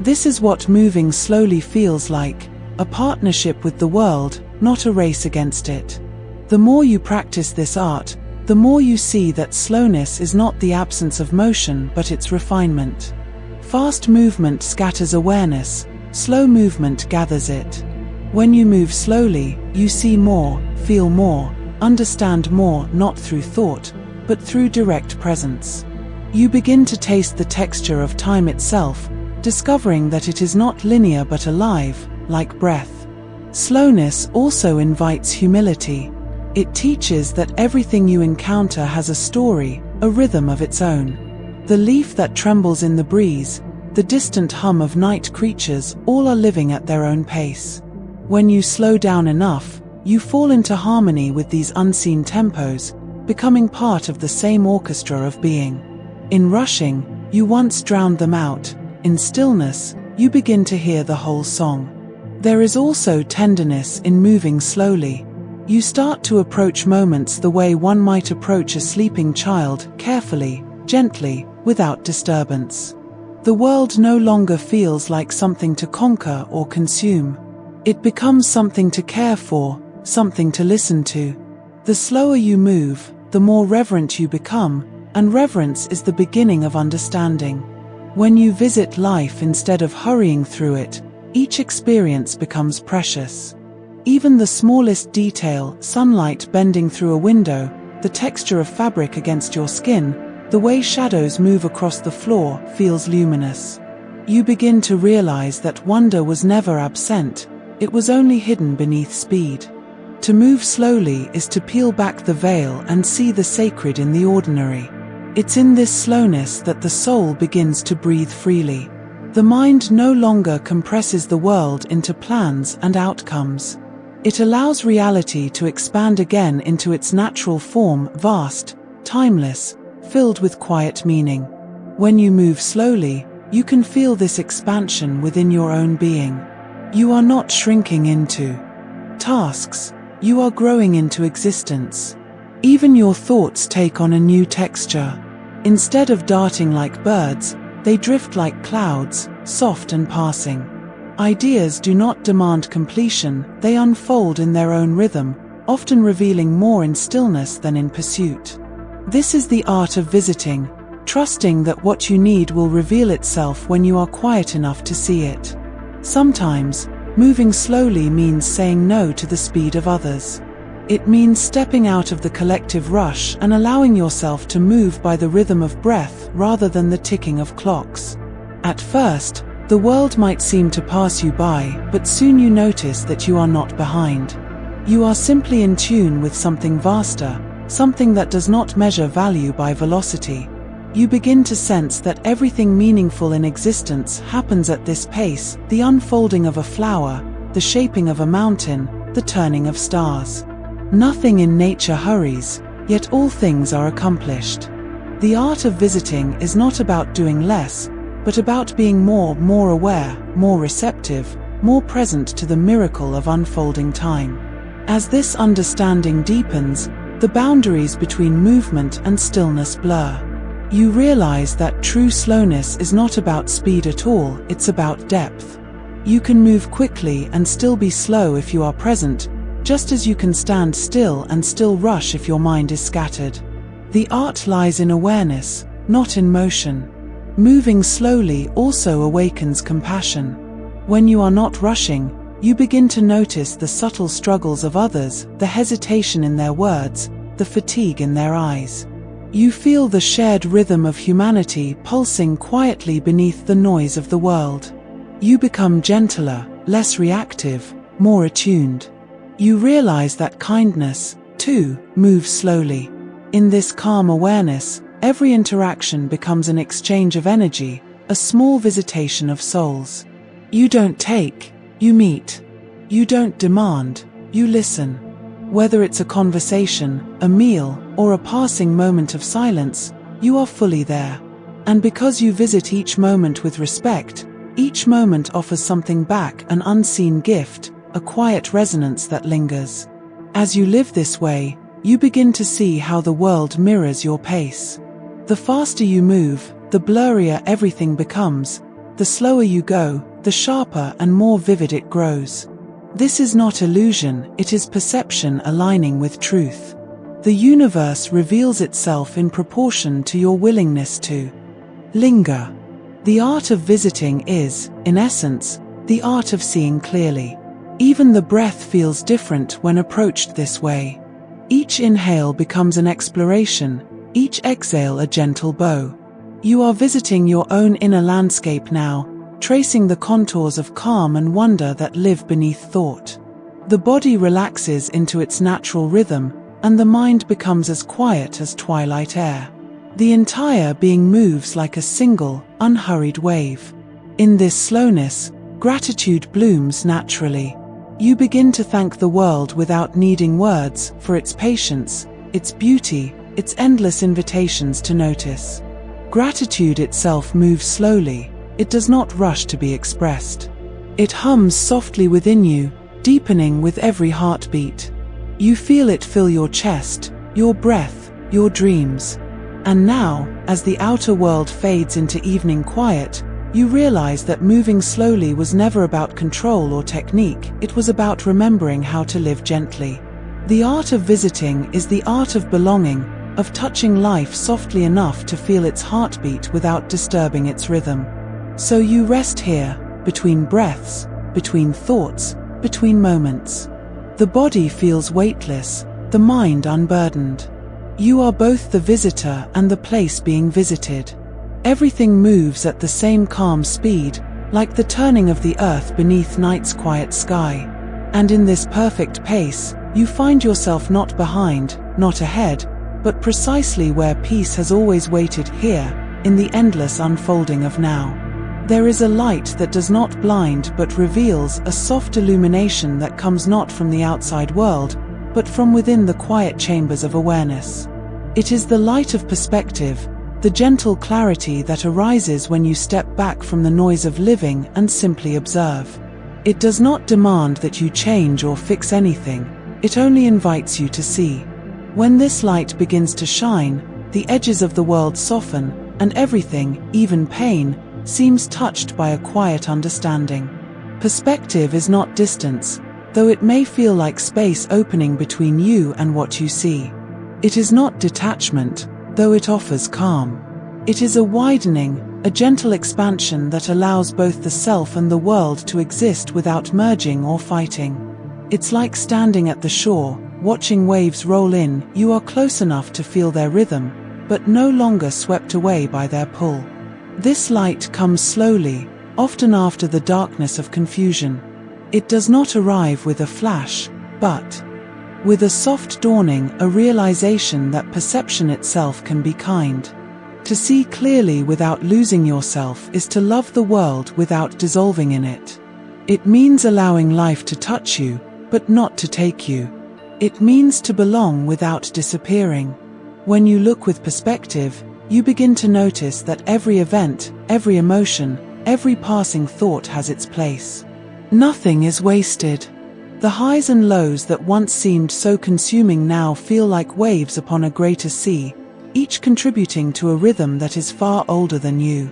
This is what moving slowly feels like, a partnership with the world, not a race against it. The more you practice this art, the more you see that slowness is not the absence of motion but its refinement. Fast movement scatters awareness, slow movement gathers it. When you move slowly, you see more, feel more, understand more, not through thought, but through direct presence. You begin to taste the texture of time itself, discovering that it is not linear but alive, like breath. Slowness also invites humility. It teaches that everything you encounter has a story, a rhythm of its own. The leaf that trembles in the breeze, the distant hum of night creatures, all are living at their own pace. When you slow down enough, you fall into harmony with these unseen tempos, becoming part of the same orchestra of being. In rushing, you once drowned them out. In stillness, you begin to hear the whole song. There is also tenderness in moving slowly. You start to approach moments the way one might approach a sleeping child, carefully, gently, without disturbance. The world no longer feels like something to conquer or consume. It becomes something to care for, something to listen to. The slower you move, the more reverent you become, and reverence is the beginning of understanding. When you visit life instead of hurrying through it, each experience becomes precious. Even the smallest detail, sunlight bending through a window, the texture of fabric against your skin, the way shadows move across the floor, feels luminous. You begin to realize that wonder was never absent, it was only hidden beneath speed. To move slowly is to peel back the veil and see the sacred in the ordinary. It's in this slowness that the soul begins to breathe freely. The mind no longer compresses the world into plans and outcomes. It allows reality to expand again into its natural form, vast, timeless, filled with quiet meaning. When you move slowly, you can feel this expansion within your own being. You are not shrinking into tasks, you are growing into existence. Even your thoughts take on a new texture. Instead of darting like birds, they drift like clouds, soft and passing. Ideas do not demand completion, they unfold in their own rhythm, often revealing more in stillness than in pursuit. This is the art of visiting, trusting that what you need will reveal itself when you are quiet enough to see it. Sometimes, moving slowly means saying no to the speed of others. It means stepping out of the collective rush and allowing yourself to move by the rhythm of breath rather than the ticking of clocks. At first, the world might seem to pass you by, but soon you notice that you are not behind. You are simply in tune with something vaster, something that does not measure value by velocity. You begin to sense that everything meaningful in existence happens at this pace, the unfolding of a flower, the shaping of a mountain, the turning of stars. Nothing in nature hurries, yet all things are accomplished. The art of visiting is not about doing less, but about being more aware, more receptive, more present to the miracle of unfolding time. As this understanding deepens, the boundaries between movement and stillness blur. You realize that true slowness is not about speed at all, it's about depth. You can move quickly and still be slow if you are present, just as you can stand still and still rush if your mind is scattered. The art lies in awareness, not in motion. Moving slowly also awakens compassion. When you are not rushing, you begin to notice the subtle struggles of others, the hesitation in their words, the fatigue in their eyes. You feel the shared rhythm of humanity pulsing quietly beneath the noise of the world. You become gentler, less reactive, more attuned. You realize that kindness, too, moves slowly. In this calm awareness, every interaction becomes an exchange of energy, a small visitation of souls. You don't take, you meet. You don't demand, you listen. Whether it's a conversation, a meal, or a passing moment of silence, you are fully there. And because you visit each moment with respect, each moment offers something back, an unseen gift, a quiet resonance that lingers. As you live this way, you begin to see how the world mirrors your pace. The faster you move, the blurrier everything becomes. The slower you go, the sharper and more vivid it grows. This is not illusion, it is perception aligning with truth. The universe reveals itself in proportion to your willingness to linger. The art of visiting is, in essence, the art of seeing clearly. Even the breath feels different when approached this way. Each inhale becomes an exploration, each exhale a gentle bow. You are visiting your own inner landscape now, tracing the contours of calm and wonder that live beneath thought. The body relaxes into its natural rhythm, and the mind becomes as quiet as twilight air. The entire being moves like a single, unhurried wave. In this slowness, gratitude blooms naturally. You begin to thank the world without needing words, for its patience, its beauty, its endless invitations to notice. Gratitude itself moves slowly, it does not rush to be expressed. It hums softly within you, deepening with every heartbeat. You feel it fill your chest, your breath, your dreams. And now, as the outer world fades into evening quiet, you realize that moving slowly was never about control or technique, it was about remembering how to live gently. The art of visiting is the art of belonging, of touching life softly enough to feel its heartbeat without disturbing its rhythm. So you rest here, between breaths, between thoughts, between moments. The body feels weightless, the mind unburdened. You are both the visitor and the place being visited. Everything moves at the same calm speed, like the turning of the earth beneath night's quiet sky. And in this perfect pace, you find yourself not behind, not ahead, but precisely where peace has always waited, here, in the endless unfolding of now. There is a light that does not blind but reveals, a soft illumination that comes not from the outside world, but from within the quiet chambers of awareness. It is the light of perspective, the gentle clarity that arises when you step back from the noise of living and simply observe. It does not demand that you change or fix anything, it only invites you to see. When this light begins to shine, the edges of the world soften, and everything, even pain, seems touched by a quiet understanding. Perspective is not distance, though it may feel like space opening between you and what you see. It is not detachment, though it offers calm. It is a widening, a gentle expansion that allows both the self and the world to exist without merging or fighting. It's like standing at the shore, watching waves roll in. You are close enough to feel their rhythm, but no longer swept away by their pull. This light comes slowly, often after the darkness of confusion. It does not arrive with a flash, but with a soft dawning, a realization that perception itself can be kind. To see clearly without losing yourself is to love the world without dissolving in it. It means allowing life to touch you, but not to take you. It means to belong without disappearing. When you look with perspective, you begin to notice that every event, every emotion, every passing thought has its place. Nothing is wasted. The highs and lows that once seemed so consuming now feel like waves upon a greater sea, each contributing to a rhythm that is far older than you.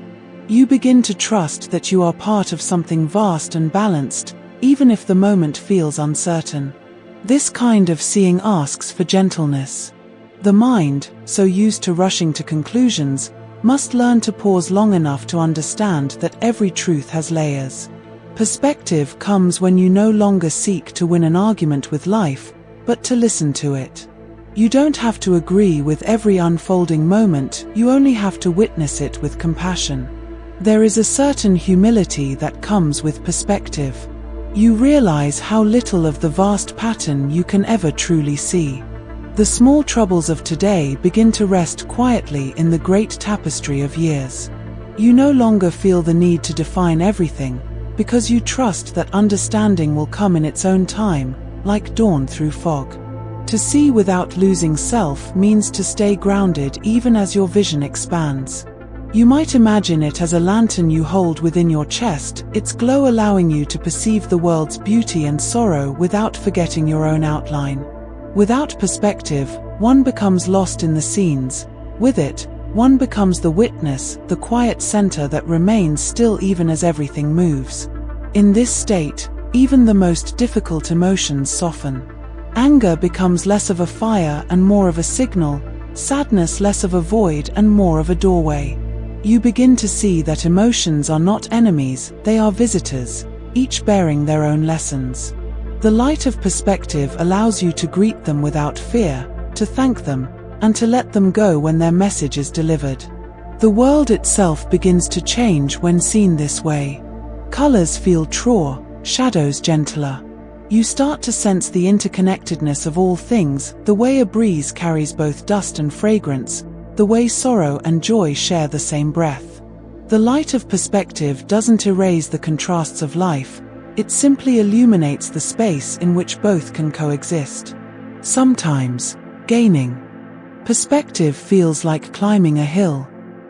You begin to trust that you are part of something vast and balanced, even if the moment feels uncertain. This kind of seeing asks for gentleness. The mind, so used to rushing to conclusions, must learn to pause long enough to understand that every truth has layers. Perspective comes when you no longer seek to win an argument with life, but to listen to it. You don't have to agree with every unfolding moment, you only have to witness it with compassion. There is a certain humility that comes with perspective. You realize how little of the vast pattern you can ever truly see. The small troubles of today begin to rest quietly in the great tapestry of years. You no longer feel the need to define everything, because you trust that understanding will come in its own time, like dawn through fog. To see without losing self means to stay grounded even as your vision expands. You might imagine it as a lantern you hold within your chest, its glow allowing you to perceive the world's beauty and sorrow without forgetting your own outline. Without perspective, one becomes lost in the scenes. With it, one becomes the witness, the quiet center that remains still even as everything moves. In this state, even the most difficult emotions soften. Anger becomes less of a fire and more of a signal, sadness less of a void and more of a doorway. You begin to see that emotions are not enemies, they are visitors, each bearing their own lessons. The light of perspective allows you to greet them without fear, to thank them, and to let them go when their message is delivered. The world itself begins to change when seen this way. Colors feel truer, shadows gentler. You start to sense the interconnectedness of all things, the way a breeze carries both dust and fragrance, the way sorrow and joy share the same breath. The light of perspective doesn't erase the contrasts of life, it simply illuminates the space in which both can coexist. Sometimes, gaining Perspective feels like climbing a hill.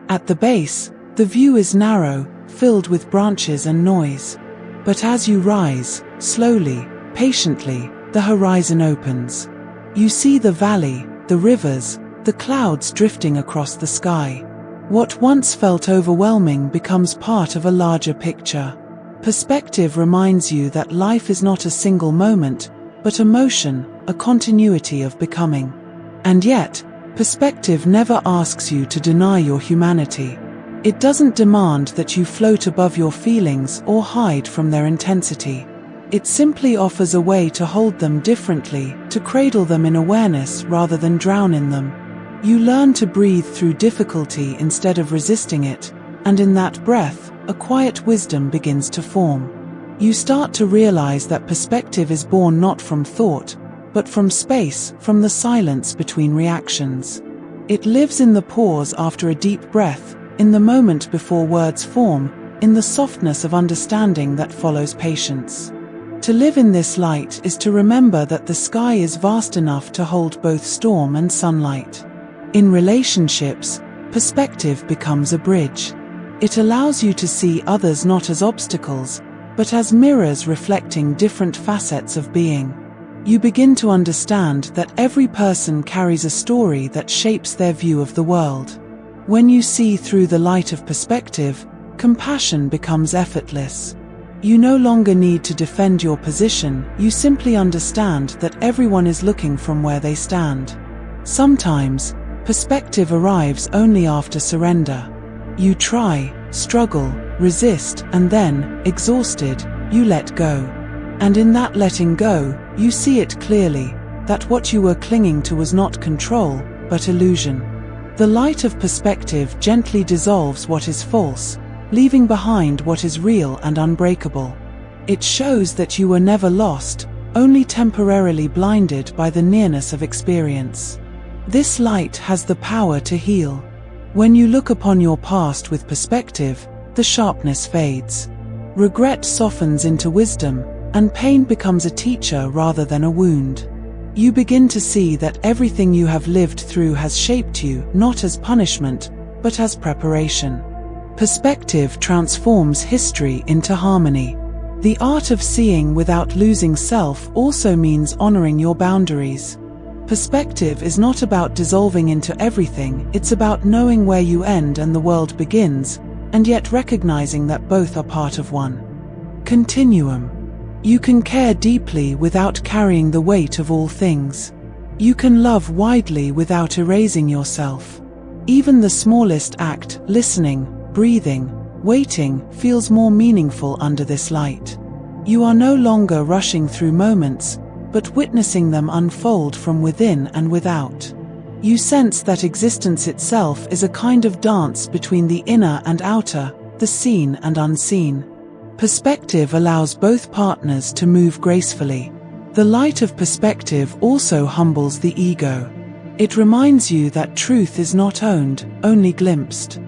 At the base, the view is narrow, filled with branches and noise. But as you rise, slowly, patiently, the horizon opens. You see the valley, the rivers, the clouds drifting across the sky. What once felt overwhelming becomes part of a larger picture. Perspective reminds you that life is not a single moment, but a motion, a continuity of becoming. And yet, perspective never asks you to deny your humanity. It doesn't demand that you float above your feelings or hide from their intensity. It simply offers a way to hold them differently, to cradle them in awareness rather than drown in them. You learn to breathe through difficulty instead of resisting it, and in that breath, a quiet wisdom begins to form. You start to realize that perspective is born not from thought, but from space, from the silence between reactions. It lives in the pause after a deep breath, in the moment before words form, in the softness of understanding that follows patience. To live in this light is to remember that the sky is vast enough to hold both storm and sunlight. In relationships, perspective becomes a bridge. It allows you to see others not as obstacles, but as mirrors reflecting different facets of being. You begin to understand that every person carries a story that shapes their view of the world. When you see through the light of perspective, compassion becomes effortless. You no longer need to defend your position, you simply understand that everyone is looking from where they stand. Sometimes, perspective arrives only after surrender. You try, struggle, resist, and then, exhausted, you let go. And in that letting go, you see it clearly, that what you were clinging to was not control, but illusion. The light of perspective gently dissolves what is false, leaving behind what is real and unbreakable. It shows that you were never lost, only temporarily blinded by the nearness of experience. This light has the power to heal. When you look upon your past with perspective, the sharpness fades. Regret softens into wisdom, and pain becomes a teacher rather than a wound. You begin to see that everything you have lived through has shaped you, not as punishment, but as preparation. Perspective transforms history into harmony. The art of seeing without losing self also means honoring your boundaries. Perspective is not about dissolving into everything, it's about knowing where you end and the world begins, and yet recognizing that both are part of one continuum. You can care deeply without carrying the weight of all things. You can love widely without erasing yourself. Even the smallest act, listening, breathing, waiting, feels more meaningful under this light. You are no longer rushing through moments, but witnessing them unfold from within and without. You sense that existence itself is a kind of dance between the inner and outer, the seen and unseen. Perspective allows both partners to move gracefully. The light of perspective also humbles the ego. It reminds you that truth is not owned, only glimpsed.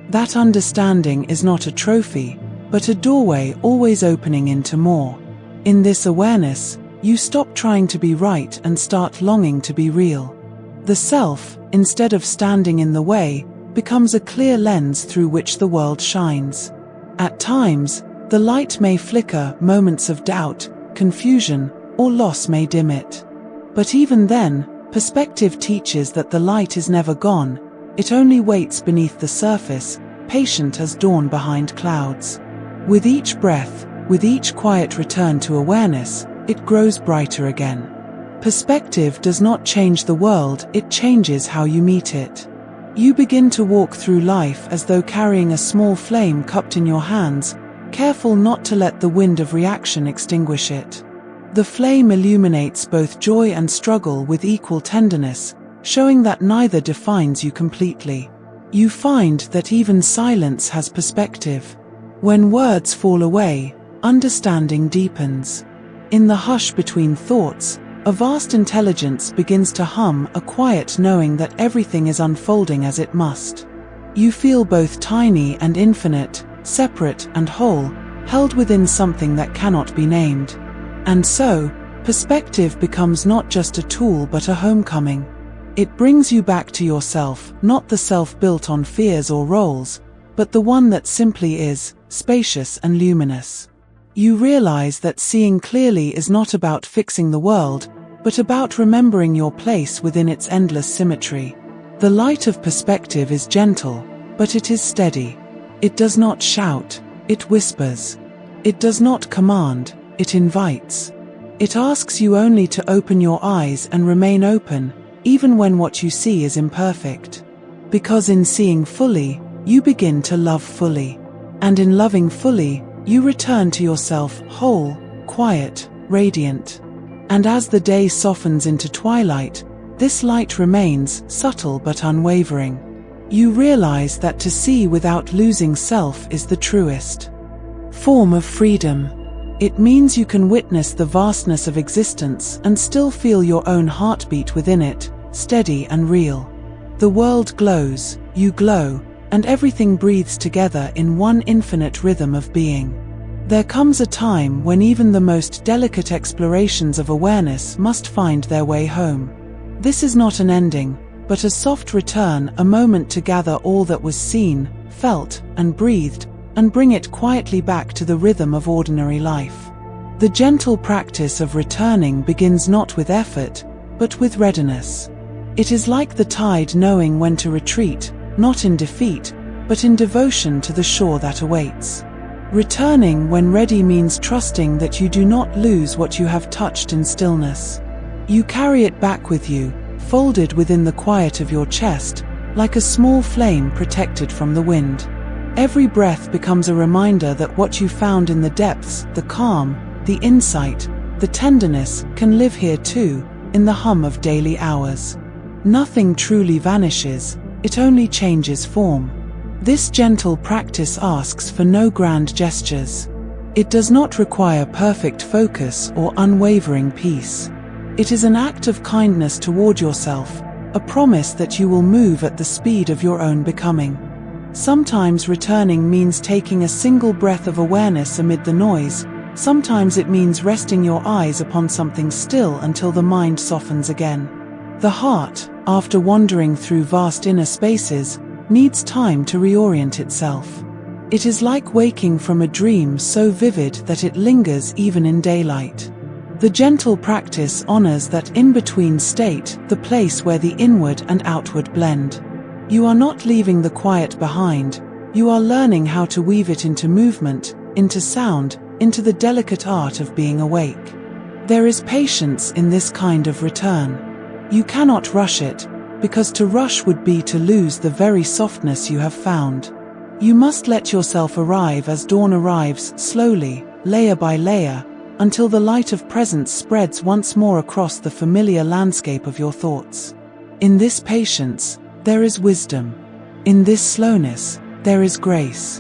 That understanding is not a trophy, but a doorway always opening into more. In this awareness, you stop trying to be right and start longing to be real. The self, instead of standing in the way, becomes a clear lens through which the world shines. At times, the light may flicker, moments of doubt, confusion, or loss may dim it. But even then, perspective teaches that the light is never gone, it only waits beneath the surface, patient as dawn behind clouds. With each breath, with each quiet return to awareness, it grows brighter again. Perspective does not change the world, it changes how you meet it. You begin to walk through life as though carrying a small flame cupped in your hands, careful not to let the wind of reaction extinguish it. The flame illuminates both joy and struggle with equal tenderness, showing that neither defines you completely. You find that even silence has perspective. When words fall away, understanding deepens. In the hush between thoughts, a vast intelligence begins to hum, a quiet knowing that everything is unfolding as it must. You feel both tiny and infinite, separate and whole, held within something that cannot be named. And so, perspective becomes not just a tool but a homecoming. It brings you back to yourself, not the self built on fears or roles, but the one that simply is, spacious and luminous. You realize that seeing clearly is not about fixing the world, but about remembering your place within its endless symmetry. The light of perspective is gentle, but it is steady. It does not shout, it whispers. It does not command, it invites. It asks you only to open your eyes and remain open, even when what you see is imperfect. Because in seeing fully, you begin to love fully. And in loving fully, you return to yourself whole, quiet, radiant. And as the day softens into twilight, this light remains subtle but unwavering. You realize that to see without losing self is the truest form of freedom. It means you can witness the vastness of existence and still feel your own heartbeat within it, steady and real. The world glows, you glow, and everything breathes together in one infinite rhythm of being. There comes a time when even the most delicate explorations of awareness must find their way home. This is not an ending, but a soft return, a moment to gather all that was seen, felt, and breathed, and bring it quietly back to the rhythm of ordinary life. The gentle practice of returning begins not with effort, but with readiness. It is like the tide knowing when to retreat, not in defeat, but in devotion to the shore that awaits. Returning when ready means trusting that you do not lose what you have touched in stillness. You carry it back with you, folded within the quiet of your chest, like a small flame protected from the wind. Every breath becomes a reminder that what you found in the depths, the calm, the insight, the tenderness, can live here too, in the hum of daily hours. Nothing truly vanishes, it only changes form. This gentle practice asks for no grand gestures. It does not require perfect focus or unwavering peace. It is an act of kindness toward yourself, a promise that you will move at the speed of your own becoming. Sometimes returning means taking a single breath of awareness amid the noise. Sometimes it means resting your eyes upon something still until the mind softens again. The heart, after wandering through vast inner spaces, needs time to reorient itself. It is like waking from a dream so vivid that it lingers even in daylight. The gentle practice honors that in-between state, the place where the inward and outward blend. You are not leaving the quiet behind, you are learning how to weave it into movement, into sound, into the delicate art of being awake. There is patience in this kind of return. You cannot rush it, because to rush would be to lose the very softness you have found. You must let yourself arrive as dawn arrives, slowly, layer by layer, until the light of presence spreads once more across the familiar landscape of your thoughts. In this patience, there is wisdom. In this slowness, there is grace.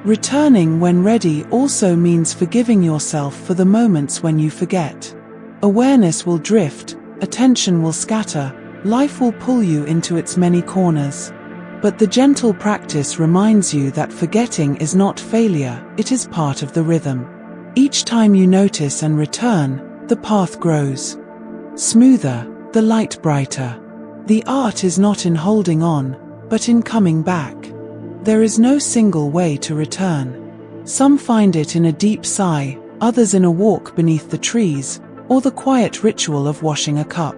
Returning when ready also means forgiving yourself for the moments when you forget. Awareness will drift, attention will scatter, life will pull you into its many corners. But the gentle practice reminds you that forgetting is not failure, it is part of the rhythm. Each time you notice and return, the path grows smoother, the light brighter. The art is not in holding on, but in coming back. There is no single way to return. Some find it in a deep sigh, others in a walk beneath the trees, or the quiet ritual of washing a cup.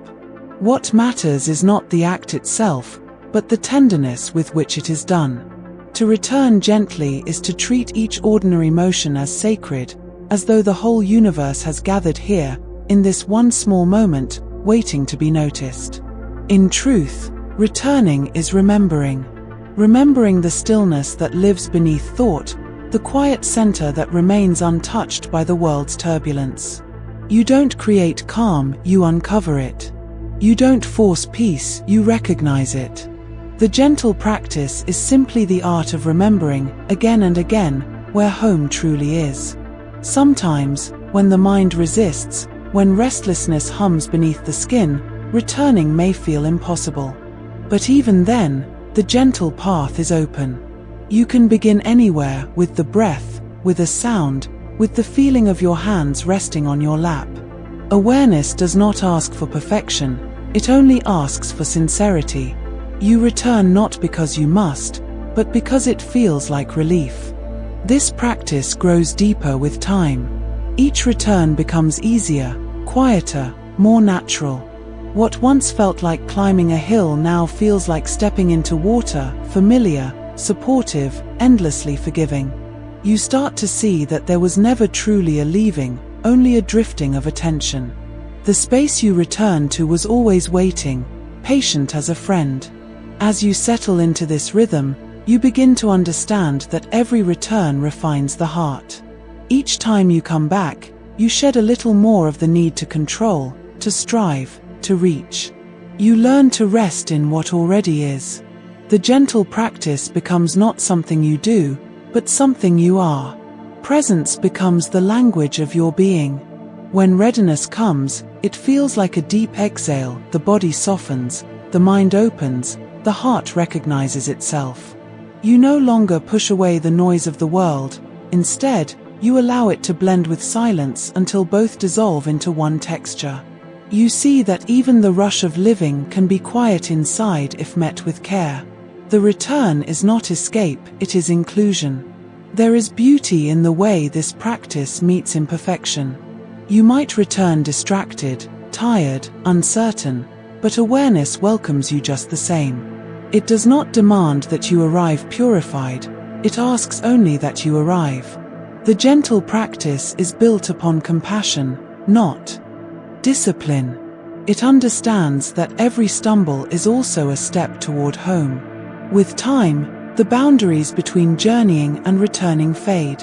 What matters is not the act itself, but the tenderness with which it is done. To return gently is to treat each ordinary motion as sacred, as though the whole universe has gathered here, in this one small moment, waiting to be noticed. In truth, returning is remembering. Remembering the stillness that lives beneath thought, the quiet center that remains untouched by the world's turbulence. You don't create calm, you uncover it. You don't force peace, you recognize it. The gentle practice is simply the art of remembering, again and again, where home truly is. Sometimes, when the mind resists, when restlessness hums beneath the skin, returning may feel impossible. But even then, the gentle path is open. You can begin anywhere, with the breath, with a sound, with the feeling of your hands resting on your lap. Awareness does not ask for perfection, It only asks for sincerity. You return not because you must, but because it feels like relief. This practice grows deeper with time. Each return becomes easier, quieter, more natural. What once felt like climbing a hill now feels like stepping into water, familiar, supportive, endlessly forgiving. You start to see that there was never truly a leaving, only a drifting of attention. The space you return to was always waiting, patient as a friend. As you settle into this rhythm, you begin to understand that every return refines the heart. Each time you come back, you shed a little more of the need to control, to strive, to reach. You learn to rest in what already is. The gentle practice becomes not something you do, but something you are. Presence becomes the language of your being. When readiness comes, it feels like a deep exhale, the body softens, the mind opens, the heart recognizes itself. You no longer push away the noise of the world. Instead, you allow it to blend with silence until both dissolve into one texture. You see that even the rush of living can be quiet inside if met with care. The return is not escape, it is inclusion. There is beauty in the way this practice meets imperfection. You might return distracted, tired, uncertain, but awareness welcomes you just the same. It does not demand that you arrive purified, it asks only that you arrive. The gentle practice is built upon compassion, not discipline. It understands that every stumble is also a step toward home. With time, the boundaries between journeying and returning fade.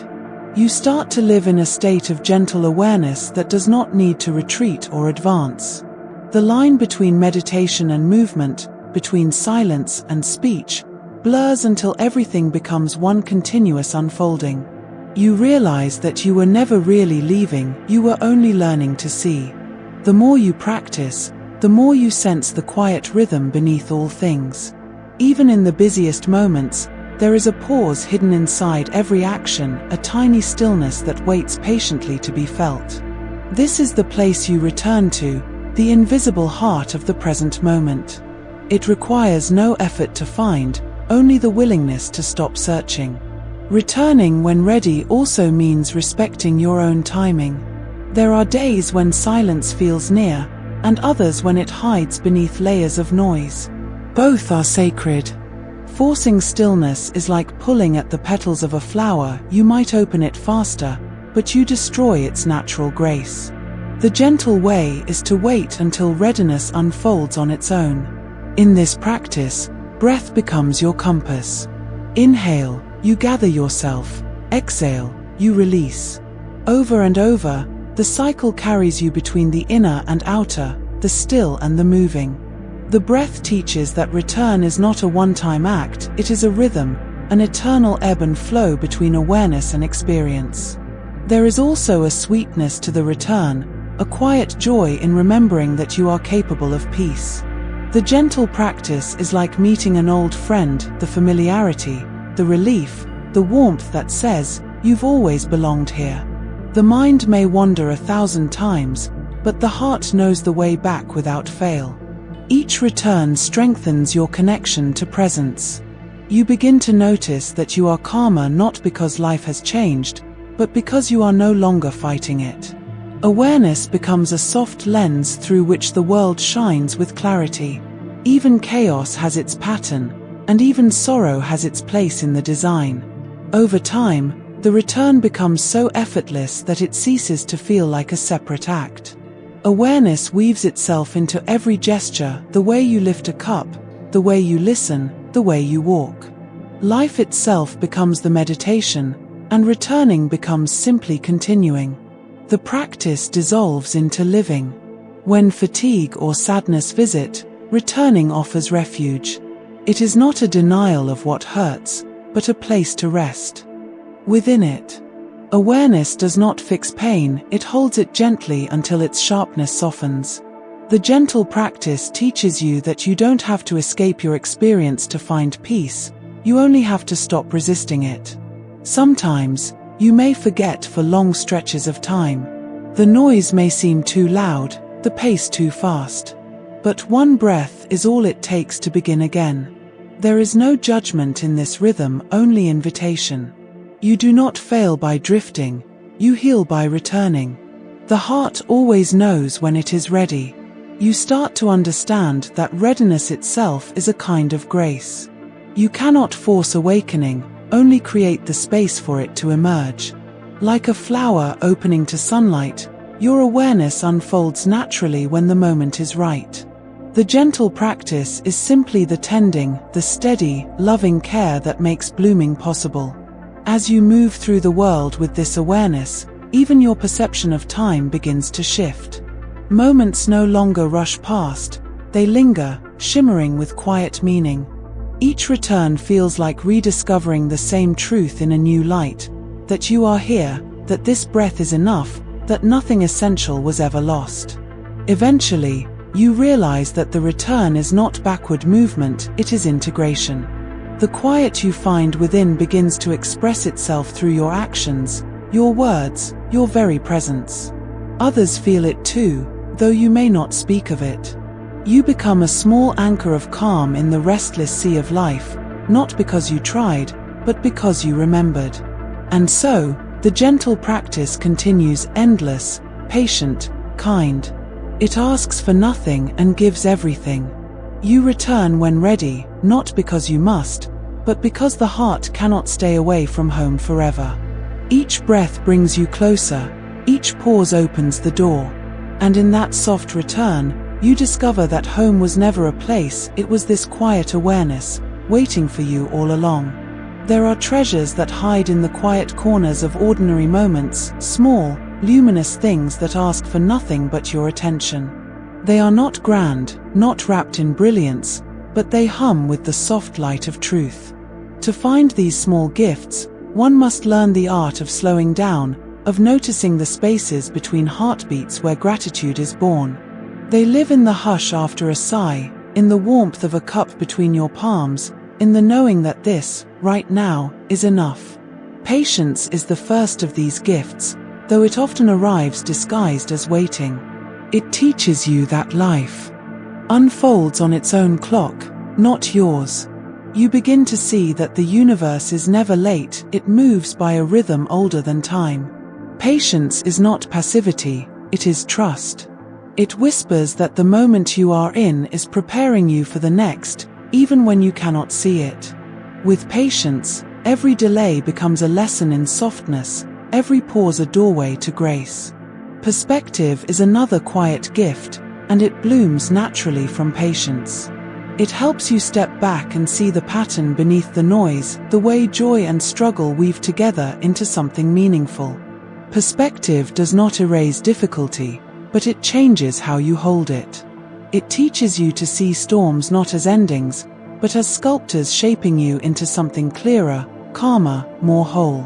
You start to live in a state of gentle awareness that does not need to retreat or advance. The line between meditation and movement, between silence and speech, blurs until everything becomes one continuous unfolding. You realize that you were never really leaving, you were only learning to see. The more you practice, the more you sense the quiet rhythm beneath all things. Even in the busiest moments, there is a pause hidden inside every action, a tiny stillness that waits patiently to be felt. This is the place you return to, the invisible heart of the present moment. It requires no effort to find, only the willingness to stop searching. Returning when ready also means respecting your own timing. There are days when silence feels near, and others when it hides beneath layers of noise. Both are sacred. Forcing stillness is like pulling at the petals of a flower. You might open it faster, but you destroy its natural grace. The gentle way is to wait until readiness unfolds on its own. In this practice, breath becomes your compass. Inhale, you gather yourself. Exhale, you release. Over and over, the cycle carries you between the inner and outer, the still and the moving. The breath teaches that return is not a one-time act, it is a rhythm, an eternal ebb and flow between awareness and experience. There is also a sweetness to the return, a quiet joy in remembering that you are capable of peace. The gentle practice is like meeting an old friend, the familiarity, the relief, the warmth that says, you've always belonged here. The mind may wander 1,000 times, but the heart knows the way back without fail. Each return strengthens your connection to presence. You begin to notice that you are calmer not because life has changed, but because you are no longer fighting it. Awareness becomes a soft lens through which the world shines with clarity. Even chaos has its pattern, and even sorrow has its place in the design. Over time, the return becomes so effortless that it ceases to feel like a separate act. Awareness weaves itself into every gesture, the way you lift a cup, the way you listen, the way you walk. Life itself becomes the meditation, and returning becomes simply continuing. The practice dissolves into living. When fatigue or sadness visit, returning offers refuge. It is not a denial of what hurts, but a place to rest. Within it, awareness does not fix pain, it holds it gently until its sharpness softens. The gentle practice teaches you that you don't have to escape your experience to find peace, you only have to stop resisting it. Sometimes, you may forget for long stretches of time. The noise may seem too loud, the pace too fast. But one breath is all it takes to begin again. There is no judgment in this rhythm, only invitation. You do not fail by drifting, you heal by returning. The heart always knows when it is ready. You start to understand that readiness itself is a kind of grace. You cannot force awakening, only create the space for it to emerge. Like a flower opening to sunlight, your awareness unfolds naturally when the moment is right. The gentle practice is simply the tending, the steady, loving care that makes blooming possible. As you move through the world with this awareness, even your perception of time begins to shift. Moments no longer rush past, they linger, shimmering with quiet meaning. Each return feels like rediscovering the same truth in a new light, that you are here, that this breath is enough, that nothing essential was ever lost. Eventually, you realize that the return is not backward movement, it is integration. The quiet you find within begins to express itself through your actions, your words, your very presence. Others feel it too, though you may not speak of it. You become a small anchor of calm in the restless sea of life, not because you tried, but because you remembered. And so, the gentle practice continues endless, patient, kind. It asks for nothing and gives everything. You return when ready, not because you must, but because the heart cannot stay away from home forever. Each breath brings you closer, each pause opens the door. And in that soft return, you discover that home was never a place, it was this quiet awareness, waiting for you all along. There are treasures that hide in the quiet corners of ordinary moments, small, luminous things that ask for nothing but your attention. They are not grand, not wrapped in brilliance, but they hum with the soft light of truth. To find these small gifts, one must learn the art of slowing down, of noticing the spaces between heartbeats where gratitude is born. They live in the hush after a sigh, in the warmth of a cup between your palms, in the knowing that this, right now, is enough. Patience is the first of these gifts, though it often arrives disguised as waiting. It teaches you that life unfolds on its own clock, not yours. You begin to see that the universe is never late, it moves by a rhythm older than time. Patience is not passivity, it is trust. It whispers that the moment you are in is preparing you for the next, even when you cannot see it. With patience, every delay becomes a lesson in softness, every pause a doorway to grace. Perspective is another quiet gift, and it blooms naturally from patience. It helps you step back and see the pattern beneath the noise, the way joy and struggle weave together into something meaningful. Perspective does not erase difficulty, but it changes how you hold it. It teaches you to see storms not as endings, but as sculptors shaping you into something clearer, calmer, more whole.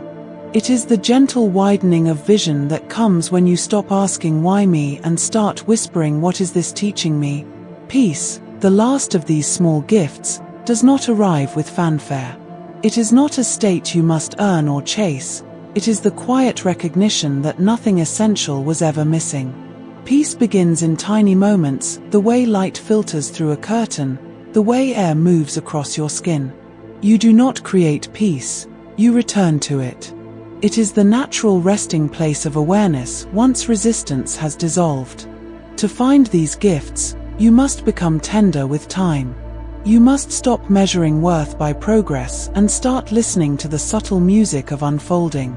It is the gentle widening of vision that comes when you stop asking why me and start whispering what is this teaching me. Peace, the last of these small gifts, does not arrive with fanfare. It is not a state you must earn or chase, it is the quiet recognition that nothing essential was ever missing. Peace begins in tiny moments, the way light filters through a curtain, the way air moves across your skin. You do not create peace, you return to it. It is the natural resting place of awareness once resistance has dissolved. To find these gifts, you must become tender with time. You must stop measuring worth by progress and start listening to the subtle music of unfolding.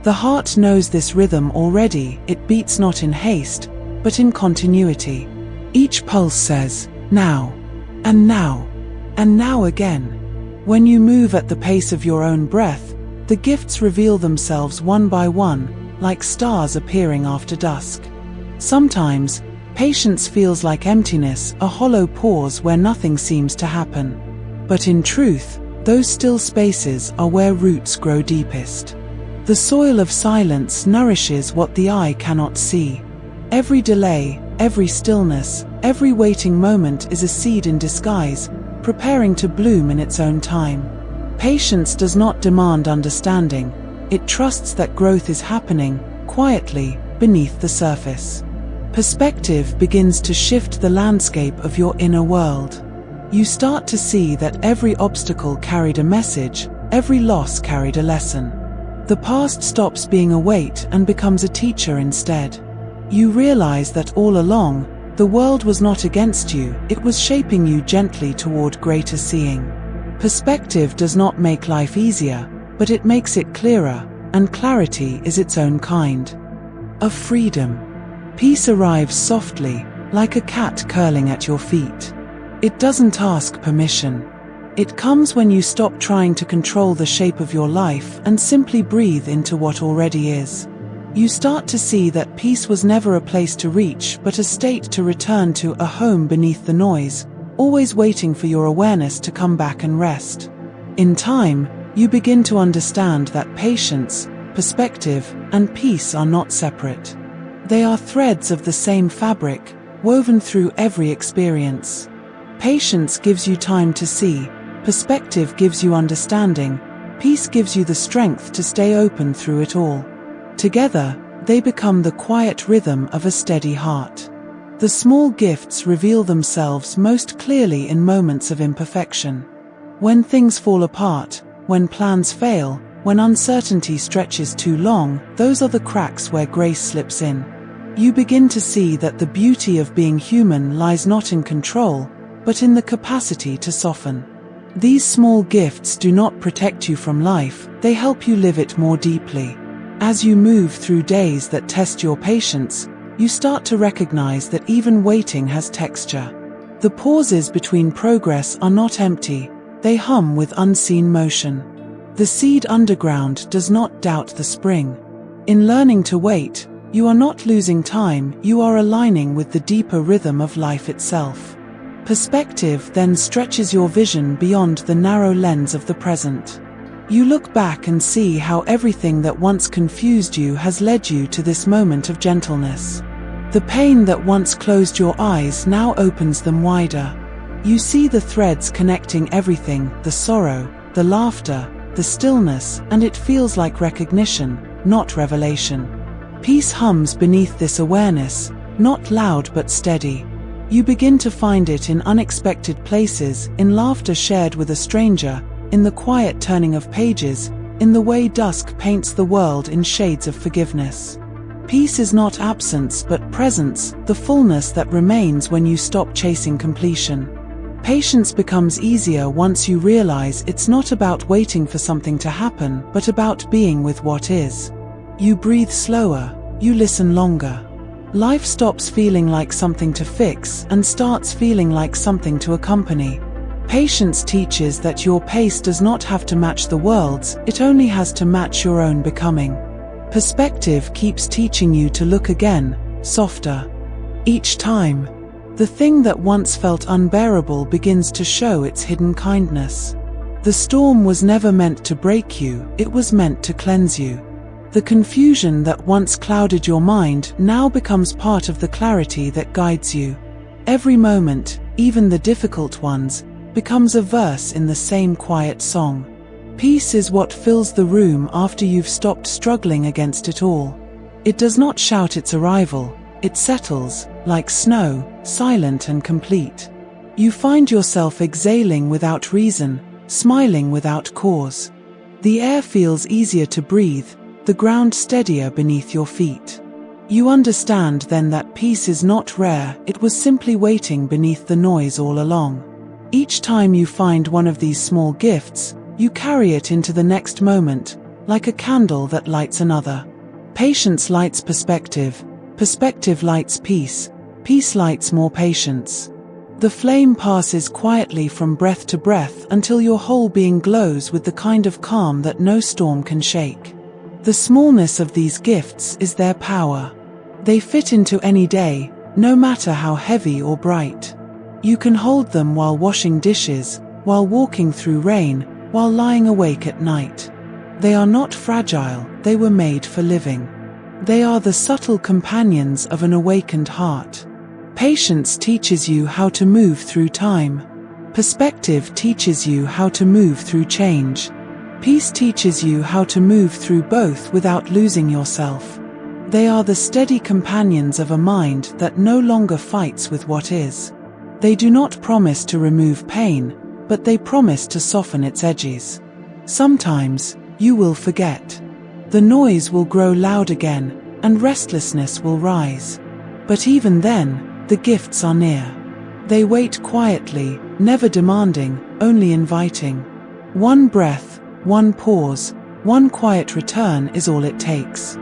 The heart knows this rhythm already, it beats not in haste, but in continuity. Each pulse says, now, and now, and now again. When you move at the pace of your own breath, the gifts reveal themselves one by one, like stars appearing after dusk. Sometimes, patience feels like emptiness, a hollow pause where nothing seems to happen. But in truth, those still spaces are where roots grow deepest. The soil of silence nourishes what the eye cannot see. Every delay, every stillness, every waiting moment is a seed in disguise, preparing to bloom in its own time. Patience does not demand understanding, it trusts that growth is happening, quietly, beneath the surface. Perspective begins to shift the landscape of your inner world. You start to see that every obstacle carried a message, every loss carried a lesson. The past stops being a weight and becomes a teacher instead. You realize that all along, the world was not against you, it was shaping you gently toward greater seeing. Perspective does not make life easier, but it makes it clearer, and clarity is its own kind of freedom. Peace arrives softly, like a cat curling at your feet. It doesn't ask permission. It comes when you stop trying to control the shape of your life and simply breathe into what already is. You start to see that peace was never a place to reach, but a state to return to, a home beneath the noise, always waiting for your awareness to come back and rest. In time, you begin to understand that patience, perspective, and peace are not separate. They are threads of the same fabric, woven through every experience. Patience gives you time to see, perspective gives you understanding, peace gives you the strength to stay open through it all. Together, they become the quiet rhythm of a steady heart. The small gifts reveal themselves most clearly in moments of imperfection. When things fall apart, when plans fail, when uncertainty stretches too long, those are the cracks where grace slips in. You begin to see that the beauty of being human lies not in control, but in the capacity to soften. These small gifts do not protect you from life, they help you live it more deeply. As you move through days that test your patience, you start to recognize that even waiting has texture. The pauses between progress are not empty, they hum with unseen motion. The seed underground does not doubt the spring. In learning to wait, you are not losing time, you are aligning with the deeper rhythm of life itself. Perspective then stretches your vision beyond the narrow lens of the present. You look back and see how everything that once confused you has led you to this moment of gentleness. The pain that once closed your eyes now opens them wider. You see the threads connecting everything, the sorrow, the laughter, the stillness, and it feels like recognition, not revelation. Peace hums beneath this awareness, not loud but steady. You begin to find it in unexpected places, in laughter shared with a stranger, in the quiet turning of pages, in the way dusk paints the world in shades of forgiveness. Peace is not absence but presence, the fullness that remains when you stop chasing completion. Patience becomes easier once you realize it's not about waiting for something to happen, but about being with what is. You breathe slower, you listen longer. Life stops feeling like something to fix and starts feeling like something to accompany. Patience teaches that your pace does not have to match the world's, it only has to match your own becoming. Perspective keeps teaching you to look again, softer. Each time, the thing that once felt unbearable begins to show its hidden kindness. The storm was never meant to break you, it was meant to cleanse you. The confusion that once clouded your mind now becomes part of the clarity that guides you. Every moment, even the difficult ones, becomes a verse in the same quiet song. Peace is what fills the room after you've stopped struggling against it all. It does not shout its arrival, it settles, like snow, silent and complete. You find yourself exhaling without reason, smiling without cause. The air feels easier to breathe, the ground steadier beneath your feet. You understand then that peace is not rare, it was simply waiting beneath the noise all along. Each time you find one of these small gifts, you carry it into the next moment, like a candle that lights another. Patience lights perspective, perspective lights peace, peace lights more patience. The flame passes quietly from breath to breath until your whole being glows with the kind of calm that no storm can shake. The smallness of these gifts is their power. They fit into any day, no matter how heavy or bright. You can hold them while washing dishes, while walking through rain, while lying awake at night. They are not fragile, they were made for living. They are the subtle companions of an awakened heart. Patience teaches you how to move through time. Perspective teaches you how to move through change. Peace teaches you how to move through both without losing yourself. They are the steady companions of a mind that no longer fights with what is. They do not promise to remove pain, but they promise to soften its edges. Sometimes, you will forget. The noise will grow loud again, and restlessness will rise. But even then, the gifts are near. They wait quietly, never demanding, only inviting. One breath, one pause, one quiet return is all it takes.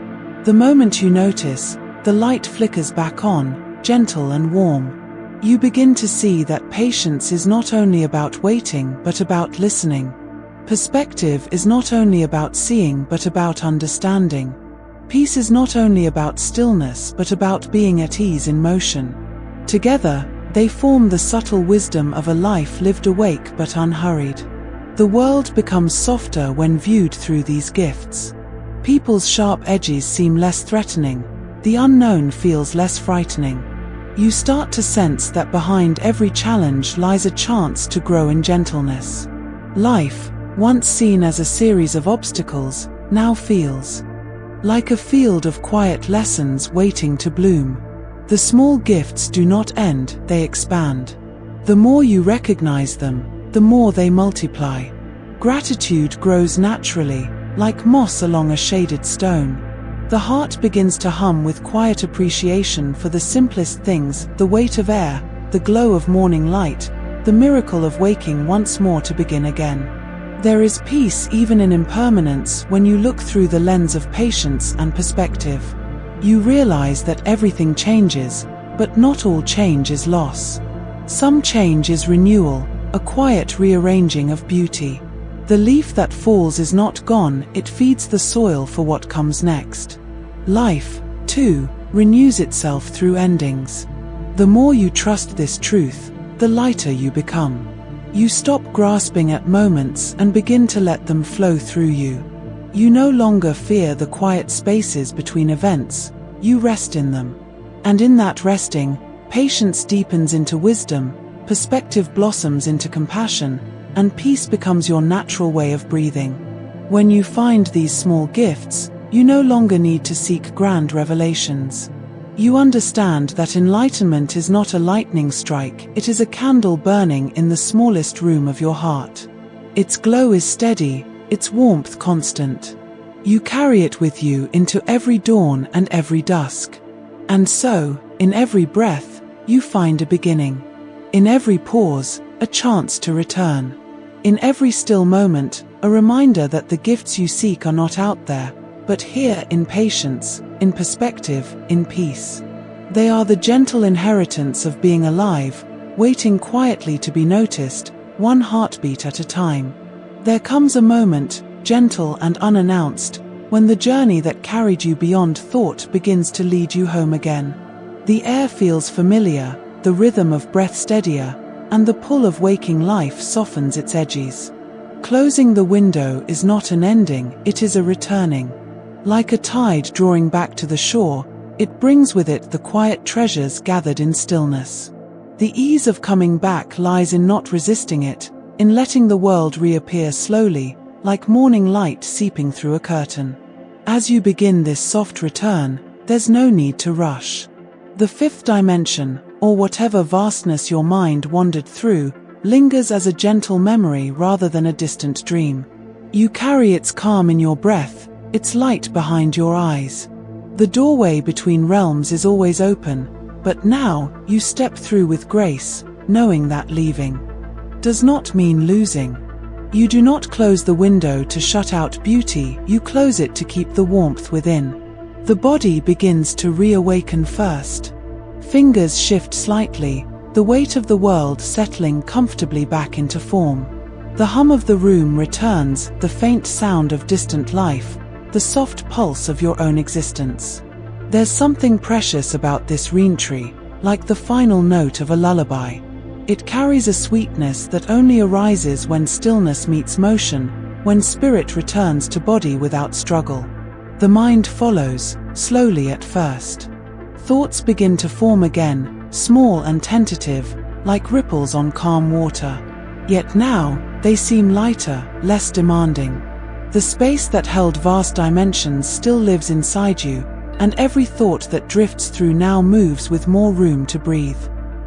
The moment you notice, the light flickers back on, gentle and warm. You begin to see that patience is not only about waiting but about listening. Perspective is not only about seeing but about understanding. Peace is not only about stillness but about being at ease in motion. Together, they form the subtle wisdom of a life lived awake but unhurried. The world becomes softer when viewed through these gifts. People's sharp edges seem less threatening. The unknown feels less frightening. You start to sense that behind every challenge lies a chance to grow in gentleness. Life, once seen as a series of obstacles, now feels like a field of quiet lessons waiting to bloom. The small gifts do not end, they expand. The more you recognize them, the more they multiply. Gratitude grows naturally, like moss along a shaded stone. The heart begins to hum with quiet appreciation for the simplest things: the weight of air, the glow of morning light, the miracle of waking once more to begin again. There is peace even in impermanence when you look through the lens of patience and perspective. You realize that everything changes, but not all change is loss. Some change is renewal, a quiet rearranging of beauty. The leaf that falls is not gone, it feeds the soil for what comes next. Life, too, renews itself through endings. The more you trust this truth, the lighter you become. You stop grasping at moments and begin to let them flow through you. You no longer fear the quiet spaces between events, you rest in them. And in that resting, patience deepens into wisdom, perspective blossoms into compassion, and peace becomes your natural way of breathing. When you find these small gifts, you no longer need to seek grand revelations. You understand that enlightenment is not a lightning strike, it is a candle burning in the smallest room of your heart. Its glow is steady, its warmth constant. You carry it with you into every dawn and every dusk. And so, in every breath, you find a beginning. In every pause, a chance to return. In every still moment, a reminder that the gifts you seek are not out there, but here in patience, in perspective, in peace. They are the gentle inheritance of being alive, waiting quietly to be noticed, one heartbeat at a time. There comes a moment, gentle and unannounced, when the journey that carried you beyond thought begins to lead you home again. The air feels familiar, the rhythm of breath steadier, and the pull of waking life softens its edges. Closing the window is not an ending, it is a returning. Like a tide drawing back to the shore, it brings with it the quiet treasures gathered in stillness. The ease of coming back lies in not resisting it, in letting the world reappear slowly, like morning light seeping through a curtain. As you begin this soft return, there's no need to rush. The fifth dimension, or whatever vastness your mind wandered through, lingers as a gentle memory rather than a distant dream. You carry its calm in your breath, its light behind your eyes. The doorway between realms is always open, but now you step through with grace, knowing that leaving does not mean losing. You do not close the window to shut out beauty, you close it to keep the warmth within. The body begins to reawaken first. Fingers shift slightly, the weight of the world settling comfortably back into form. The hum of the room returns, the faint sound of distant life, the soft pulse of your own existence. There's something precious about this reentry, like the final note of a lullaby. It carries a sweetness that only arises when stillness meets motion, when spirit returns to body without struggle. The mind follows, slowly at first. Thoughts begin to form again, small and tentative, like ripples on calm water. Yet now, they seem lighter, less demanding. The space that held vast dimensions still lives inside you, and every thought that drifts through now moves with more room to breathe.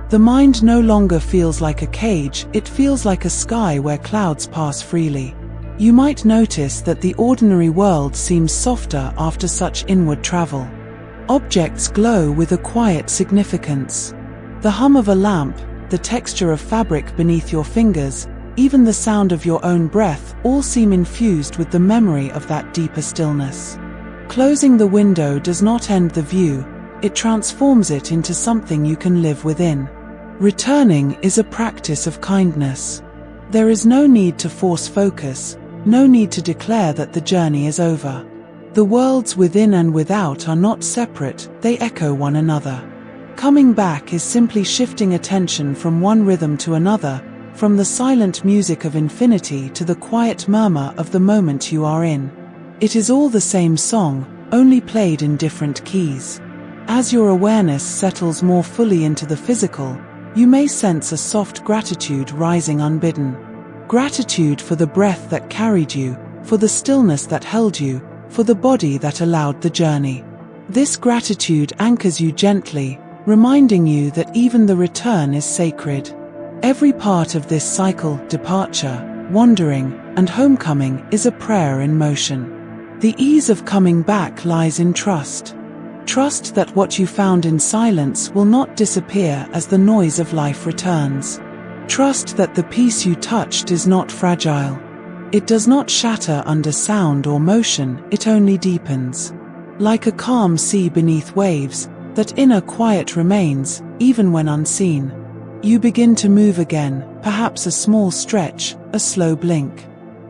The mind no longer feels like a cage, it feels like a sky where clouds pass freely. You might notice that the ordinary world seems softer after such inward travel. Objects glow with a quiet significance. The hum of a lamp, the texture of fabric beneath your fingers, even the sound of your own breath, all seem infused with the memory of that deeper stillness. Closing the window does not end the view, it transforms it into something you can live within. Returning is a practice of kindness. There is no need to force focus, no need to declare that the journey is over. The worlds within and without are not separate, they echo one another. Coming back is simply shifting attention from one rhythm to another, from the silent music of infinity to the quiet murmur of the moment you are in. It is all the same song, only played in different keys. As your awareness settles more fully into the physical, you may sense a soft gratitude rising unbidden. Gratitude for the breath that carried you, for the stillness that held you, for the body that allowed the journey. This gratitude anchors you gently, reminding you that even the return is sacred. Every part of this cycle, departure, wandering, and homecoming, is a prayer in motion. The ease of coming back lies in trust. Trust that what you found in silence will not disappear as the noise of life returns. Trust that the peace you touched is not fragile. It does not shatter under sound or motion, it only deepens. Like a calm sea beneath waves, that inner quiet remains, even when unseen. You begin to move again, perhaps a small stretch, a slow blink.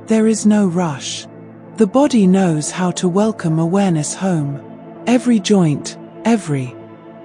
There is no rush. The body knows how to welcome awareness home. Every joint, every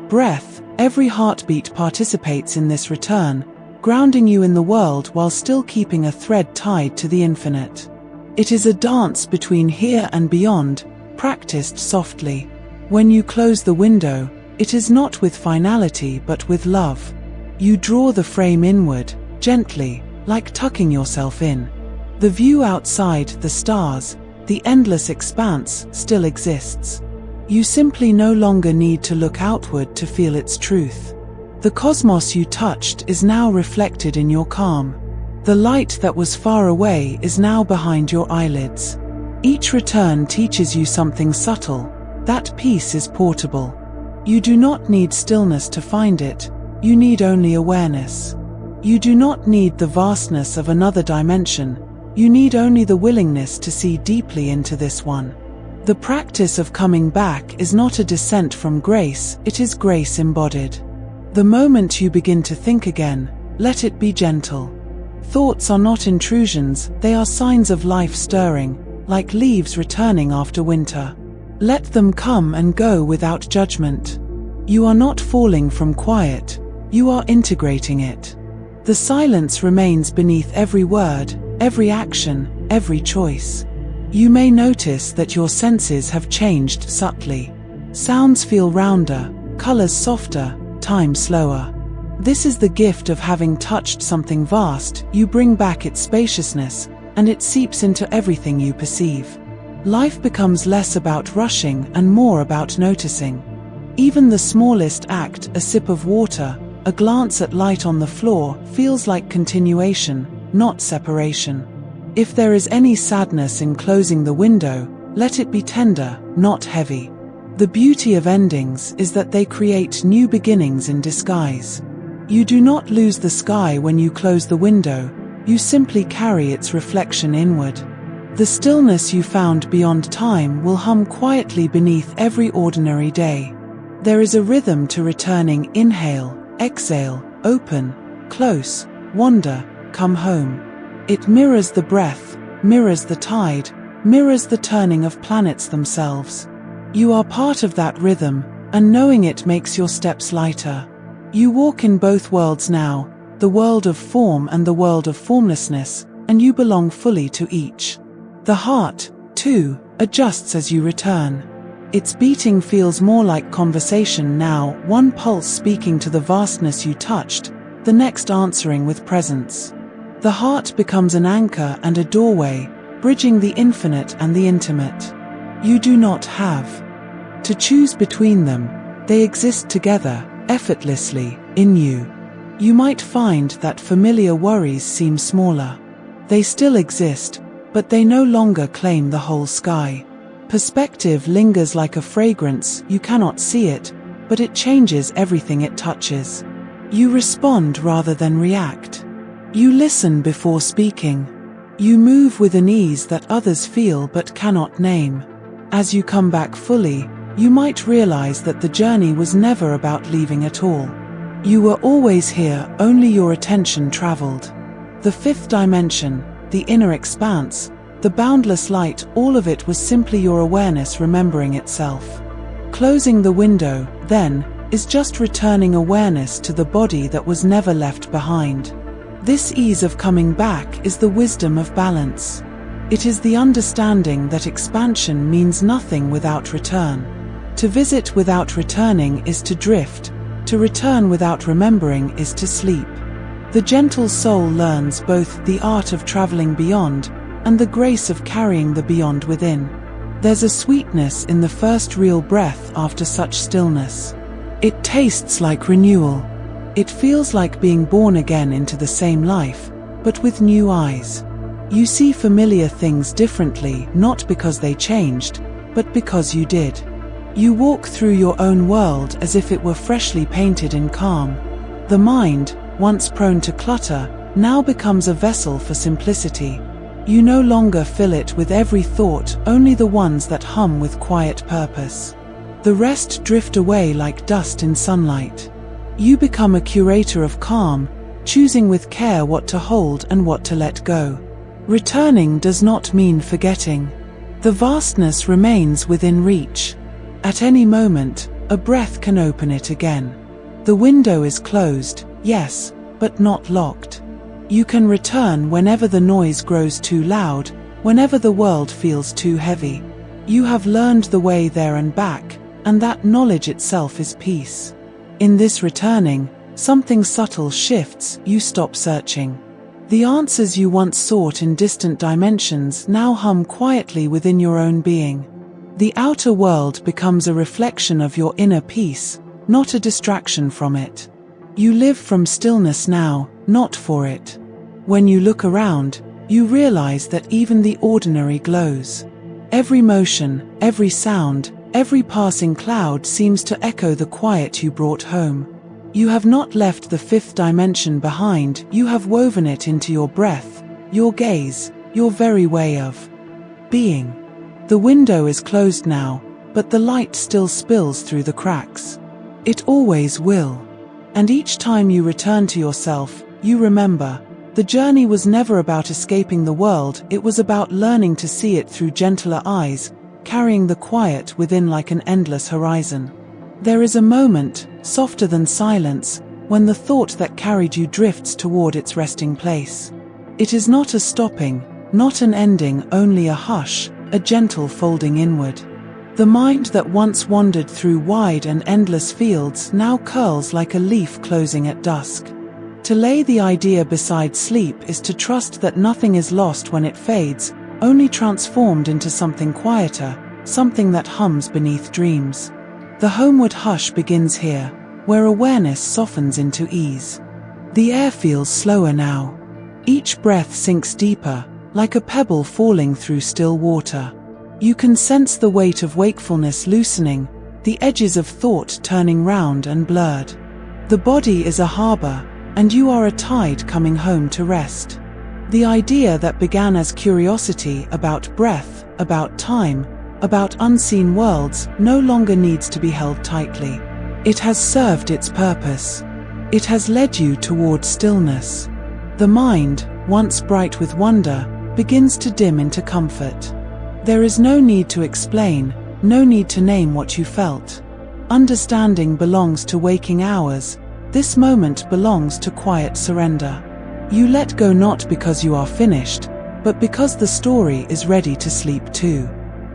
breath, every heartbeat participates in this return, grounding you in the world while still keeping a thread tied to the infinite. It is a dance between here and beyond, practiced softly. When you close the window, it is not with finality but with love. You draw the frame inward, gently, like tucking yourself in. The view outside, the stars, the endless expanse, still exists. You simply no longer need to look outward to feel its truth. The cosmos you touched is now reflected in your calm. The light that was far away is now behind your eyelids. Each return teaches you something subtle. That peace is portable. You do not need stillness to find it, you need only awareness. You do not need the vastness of another dimension, you need only the willingness to see deeply into this one. The practice of coming back is not a descent from grace, it is grace embodied. The moment you begin to think again, let it be gentle. Thoughts are not intrusions, they are signs of life stirring, like leaves returning after winter. Let them come and go without judgment. You are not falling from quiet, you are integrating it. The silence remains beneath every word, every action, every choice. You may notice that your senses have changed subtly. Sounds feel rounder, colors softer, time slower. This is the gift of having touched something vast. You bring back its spaciousness, and it seeps into everything you perceive. Life becomes less about rushing and more about noticing. Even the smallest act, a sip of water, a glance at light on the floor, feels like continuation, not separation. If there is any sadness in closing the window, let it be tender, not heavy. The beauty of endings is that they create new beginnings in disguise. You do not lose the sky when you close the window, you simply carry its reflection inward. The stillness you found beyond time will hum quietly beneath every ordinary day. There is a rhythm to returning: inhale, exhale, open, close, wander, come home. It mirrors the breath, mirrors the tide, mirrors the turning of planets themselves. You are part of that rhythm, and knowing it makes your steps lighter. You walk in both worlds now, the world of form and the world of formlessness, and you belong fully to each. The heart, too, adjusts as you return. Its beating feels more like conversation now, one pulse speaking to the vastness you touched, the next answering with presence. The heart becomes an anchor and a doorway, bridging the infinite and the intimate. You do not have to choose between them. They exist together, effortlessly, in you. You might find that familiar worries seem smaller. They still exist, but they no longer claim the whole sky. Perspective lingers like a fragrance. You cannot see it, but it changes everything it touches. You respond rather than react. You listen before speaking. You move with an ease that others feel but cannot name. As you come back fully, you might realize that the journey was never about leaving at all. You were always here, only your attention traveled. The fifth dimension, the inner expanse, the boundless light, all of it was simply your awareness remembering itself. Closing the window, then, is just returning awareness to the body that was never left behind. This ease of coming back is the wisdom of balance. It is the understanding that expansion means nothing without return. To visit without returning is to drift. To return without remembering is to sleep. The gentle soul learns both the art of traveling beyond and the grace of carrying the beyond within. There's a sweetness in the first real breath after such stillness. It tastes like renewal. It feels like being born again into the same life, but with new eyes. You see familiar things differently, not because they changed, but because you did. You walk through your own world as if it were freshly painted in calm. The mind, once prone to clutter, now becomes a vessel for simplicity. You no longer fill it with every thought, only the ones that hum with quiet purpose. The rest drift away like dust in sunlight. You become a curator of calm, choosing with care what to hold and what to let go. Returning does not mean forgetting. The vastness remains within reach. At any moment, a breath can open it again. The window is closed, yes, but not locked. You can return whenever the noise grows too loud, whenever the world feels too heavy. You have learned the way there and back, and that knowledge itself is peace. In this returning, something subtle shifts. You stop searching. The answers you once sought in distant dimensions now hum quietly within your own being. The outer world becomes a reflection of your inner peace, not a distraction from it. You live from stillness now, not for it. When you look around, you realize that even the ordinary glows. Every motion, every sound, every passing cloud seems to echo the quiet you brought home. You have not left the fifth dimension behind, you have woven it into your breath, your gaze, your very way of being. The window is closed now, but the light still spills through the cracks. It always will. And each time you return to yourself, you remember, the journey was never about escaping the world, it was about learning to see it through gentler eyes, carrying the quiet within like an endless horizon. There is a moment, softer than silence, when the thought that carried you drifts toward its resting place. It is not a stopping, not an ending, only a hush, a gentle folding inward. The mind that once wandered through wide and endless fields now curls like a leaf closing at dusk. To lay the idea beside sleep is to trust that nothing is lost when it fades, only transformed into something quieter, something that hums beneath dreams. The homeward hush begins here, where awareness softens into ease. The air feels slower now. Each breath sinks deeper, like a pebble falling through still water. You can sense the weight of wakefulness loosening, the edges of thought turning round and blurred. The body is a harbor, and you are a tide coming home to rest. The idea that began as curiosity about breath, about time, about unseen worlds, no longer needs to be held tightly. It has served its purpose. It has led you toward stillness. The mind, once bright with wonder, begins to dim into comfort. There is no need to explain, no need to name what you felt. Understanding belongs to waking hours. This moment belongs to quiet surrender. You let go not because you are finished, but because the story is ready to sleep too.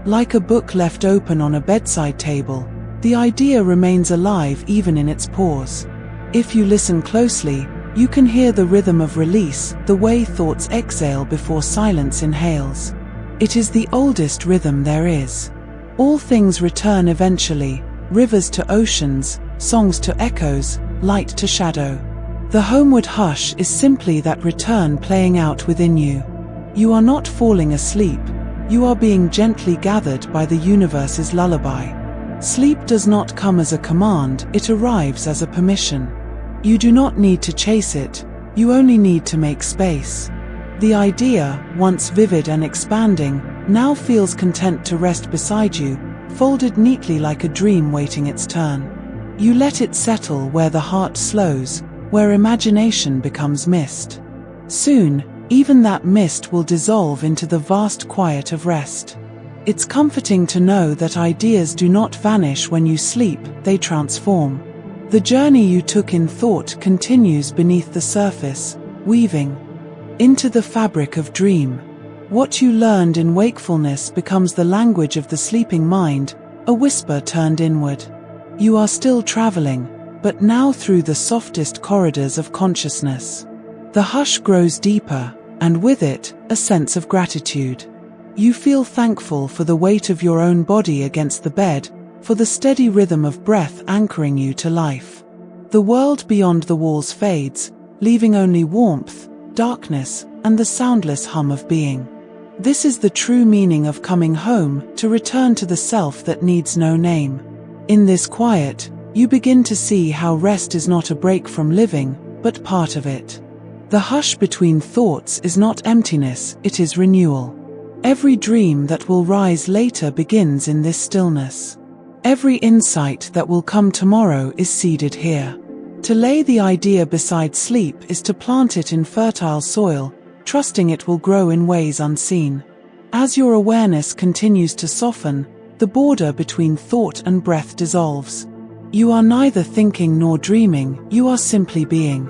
Like a book left open on a bedside table, the idea remains alive even in its pause. If you listen closely, you can hear the rhythm of release, the way thoughts exhale before silence inhales. It is the oldest rhythm there is. All things return eventually, rivers to oceans, songs to echoes, light to shadow. The homeward hush is simply that return playing out within you. You are not falling asleep, you are being gently gathered by the universe's lullaby. Sleep does not come as a command, it arrives as a permission. You do not need to chase it, you only need to make space. The idea, once vivid and expanding, now feels content to rest beside you, folded neatly like a dream waiting its turn. You let it settle where the heart slows, where imagination becomes mist. Soon, even that mist will dissolve into the vast quiet of rest. It's comforting to know that ideas do not vanish when you sleep, they transform. The journey you took in thought continues beneath the surface, weaving into the fabric of dream. What you learned in wakefulness becomes the language of the sleeping mind, a whisper turned inward. You are still traveling, but now through the softest corridors of consciousness. The hush grows deeper, and with it, a sense of gratitude. You feel thankful for the weight of your own body against the bed, for the steady rhythm of breath anchoring you to life. The world beyond the walls fades, leaving only warmth, darkness, and the soundless hum of being. This is the true meaning of coming home, to return to the self that needs no name. In this quiet, you begin to see how rest is not a break from living, but part of it. The hush between thoughts is not emptiness, it is renewal. Every dream that will rise later begins in this stillness. Every insight that will come tomorrow is seeded here. To lay the idea beside sleep is to plant it in fertile soil, trusting it will grow in ways unseen. As your awareness continues to soften, the border between thought and breath dissolves. You are neither thinking nor dreaming, you are simply being.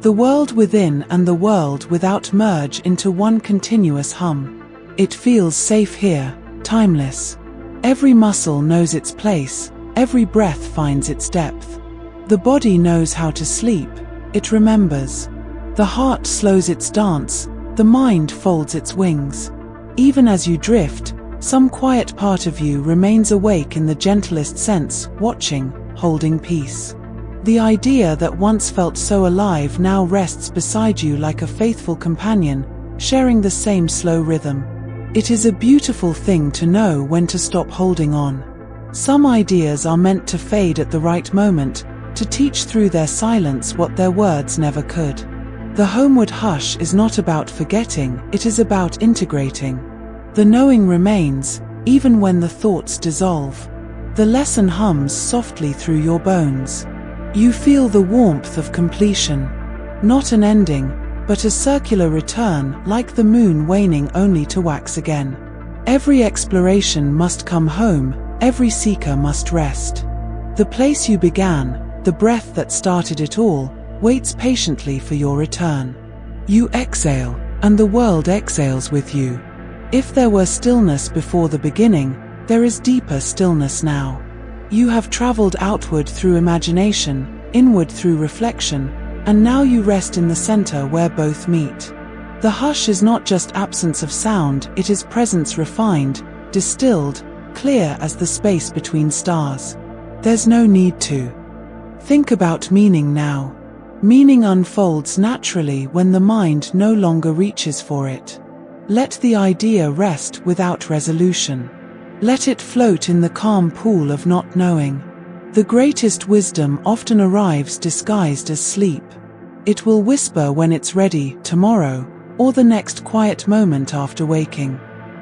The world within and the world without merge into one continuous hum. It feels safe here, timeless. Every muscle knows its place, every breath finds its depth. The body knows how to sleep, it remembers. The heart slows its dance, the mind folds its wings. Even as you drift, some quiet part of you remains awake in the gentlest sense, watching, holding peace. The idea that once felt so alive now rests beside you like a faithful companion, sharing the same slow rhythm. It is a beautiful thing to know when to stop holding on. Some ideas are meant to fade at the right moment, to teach through their silence what their words never could. The homeward hush is not about forgetting, it is about integrating. The knowing remains, even when the thoughts dissolve. The lesson hums softly through your bones. You feel the warmth of completion. Not an ending, but a circular return, like the moon waning only to wax again. Every exploration must come home, every seeker must rest. The place you began, the breath that started it all, waits patiently for your return. You exhale, and the world exhales with you. If there were stillness before the beginning, there is deeper stillness now. You have traveled outward through imagination, inward through reflection, and now you rest in the center where both meet. The hush is not just absence of sound, it is presence refined, distilled, clear as the space between stars. There's no need to think about meaning now. Meaning unfolds naturally when the mind no longer reaches for it. Let the idea rest without resolution. Let it float in the calm pool of not knowing. The greatest wisdom often arrives disguised as sleep. It will whisper when it's ready, tomorrow, or the next quiet moment after waking.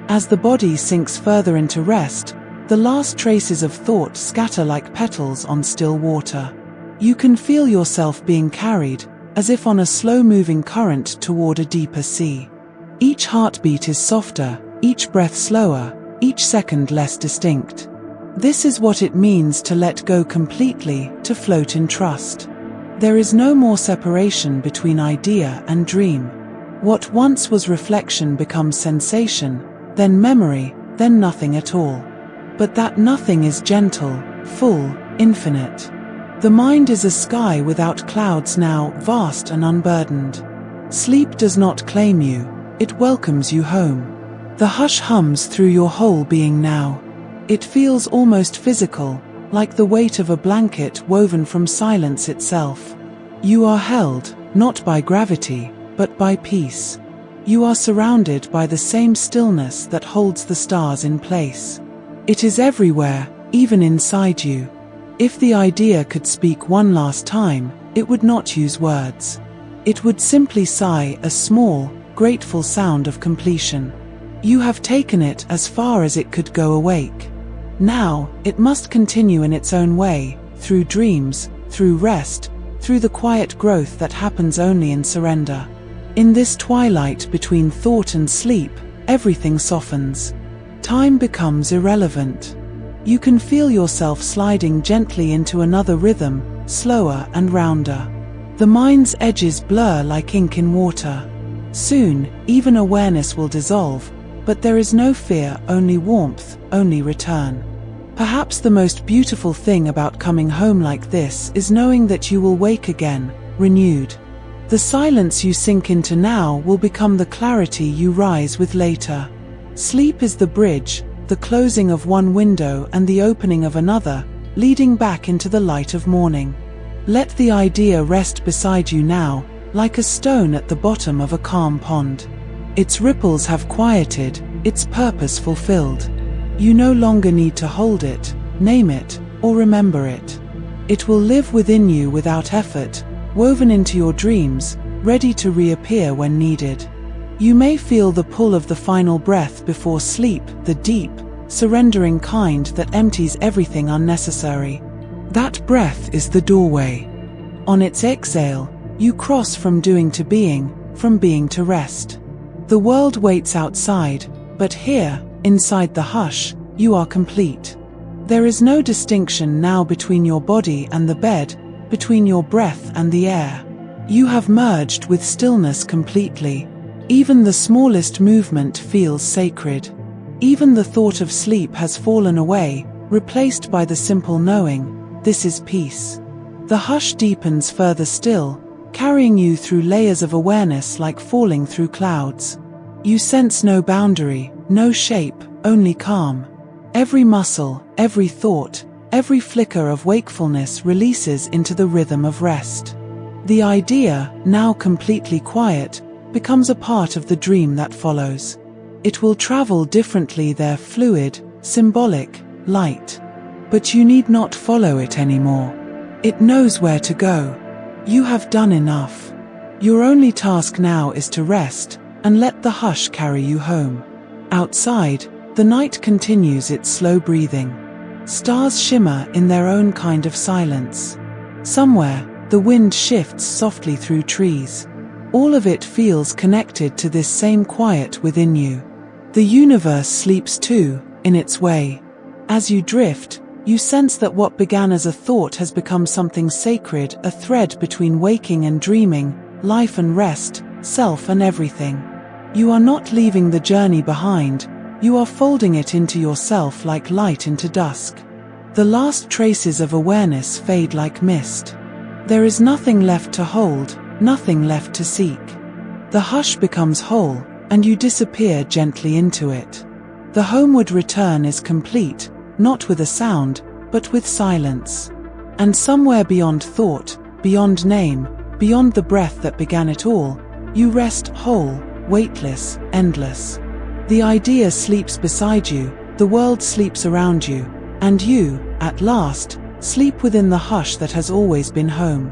As the body sinks further into rest, the last traces of thought scatter like petals on still water. You can feel yourself being carried, as if on a slow-moving current toward a deeper sea. Each heartbeat is softer, each breath slower, each second less distinct. This is what it means to let go completely, to float in trust. There is no more separation between idea and dream. What once was reflection becomes sensation, then memory, then nothing at all. But that nothing is gentle, full, infinite. The mind is a sky without clouds now, vast and unburdened. Sleep does not claim you, it welcomes you home. The hush hums through your whole being now. It feels almost physical, like the weight of a blanket woven from silence itself. You are held, not by gravity, but by peace. You are surrounded by the same stillness that holds the stars in place. It is everywhere, even inside you. If the idea could speak one last time, it would not use words. It would simply sigh a small, grateful sound of completion. You have taken it as far as it could go awake. Now, it must continue in its own way, through dreams, through rest, through the quiet growth that happens only in surrender. In this twilight between thought and sleep, everything softens. Time becomes irrelevant. You can feel yourself sliding gently into another rhythm, slower and rounder. The mind's edges blur like ink in water. Soon, even awareness will dissolve, but there is no fear, only warmth, only return. Perhaps the most beautiful thing about coming home like this is knowing that you will wake again, renewed. The silence you sink into now will become the clarity you rise with later. Sleep is the bridge, the closing of one window and the opening of another, leading back into the light of morning. Let the idea rest beside you now, like a stone at the bottom of a calm pond. Its ripples have quieted, its purpose fulfilled. You no longer need to hold it, name it, or remember it. It will live within you without effort, woven into your dreams, ready to reappear when needed. You may feel the pull of the final breath before sleep, the deep, surrendering kind that empties everything unnecessary. That breath is the doorway. On its exhale, you cross from doing to being, from being to rest. The world waits outside, but here, inside the hush, you are complete. There is no distinction now between your body and the bed, between your breath and the air. You have merged with stillness completely. Even the smallest movement feels sacred. Even the thought of sleep has fallen away, replaced by the simple knowing, this is peace. The hush deepens further still, carrying you through layers of awareness like falling through clouds. You sense no boundary, no shape, only calm. Every muscle, every thought, every flicker of wakefulness releases into the rhythm of rest. The idea, now completely quiet, becomes a part of the dream that follows. It will travel differently there, fluid, symbolic, light. But you need not follow it anymore. It knows where to go. You have done enough. Your only task now is to rest, and let the hush carry you home. Outside, the night continues its slow breathing. Stars shimmer in their own kind of silence. Somewhere, the wind shifts softly through trees. All of it feels connected to this same quiet within you. The universe sleeps too, in its way. As you drift, you sense that what began as a thought has become something sacred, a thread between waking and dreaming, life and rest, self and everything. You are not leaving the journey behind, you are folding it into yourself like light into dusk. The last traces of awareness fade like mist. There is nothing left to hold, nothing left to seek. The hush becomes whole, and you disappear gently into it. The homeward return is complete, not with a sound, but with silence. And somewhere beyond thought, beyond name, beyond the breath that began it all, you rest whole, weightless, endless. The idea sleeps beside you, the world sleeps around you, and you, at last, sleep within the hush that has always been home.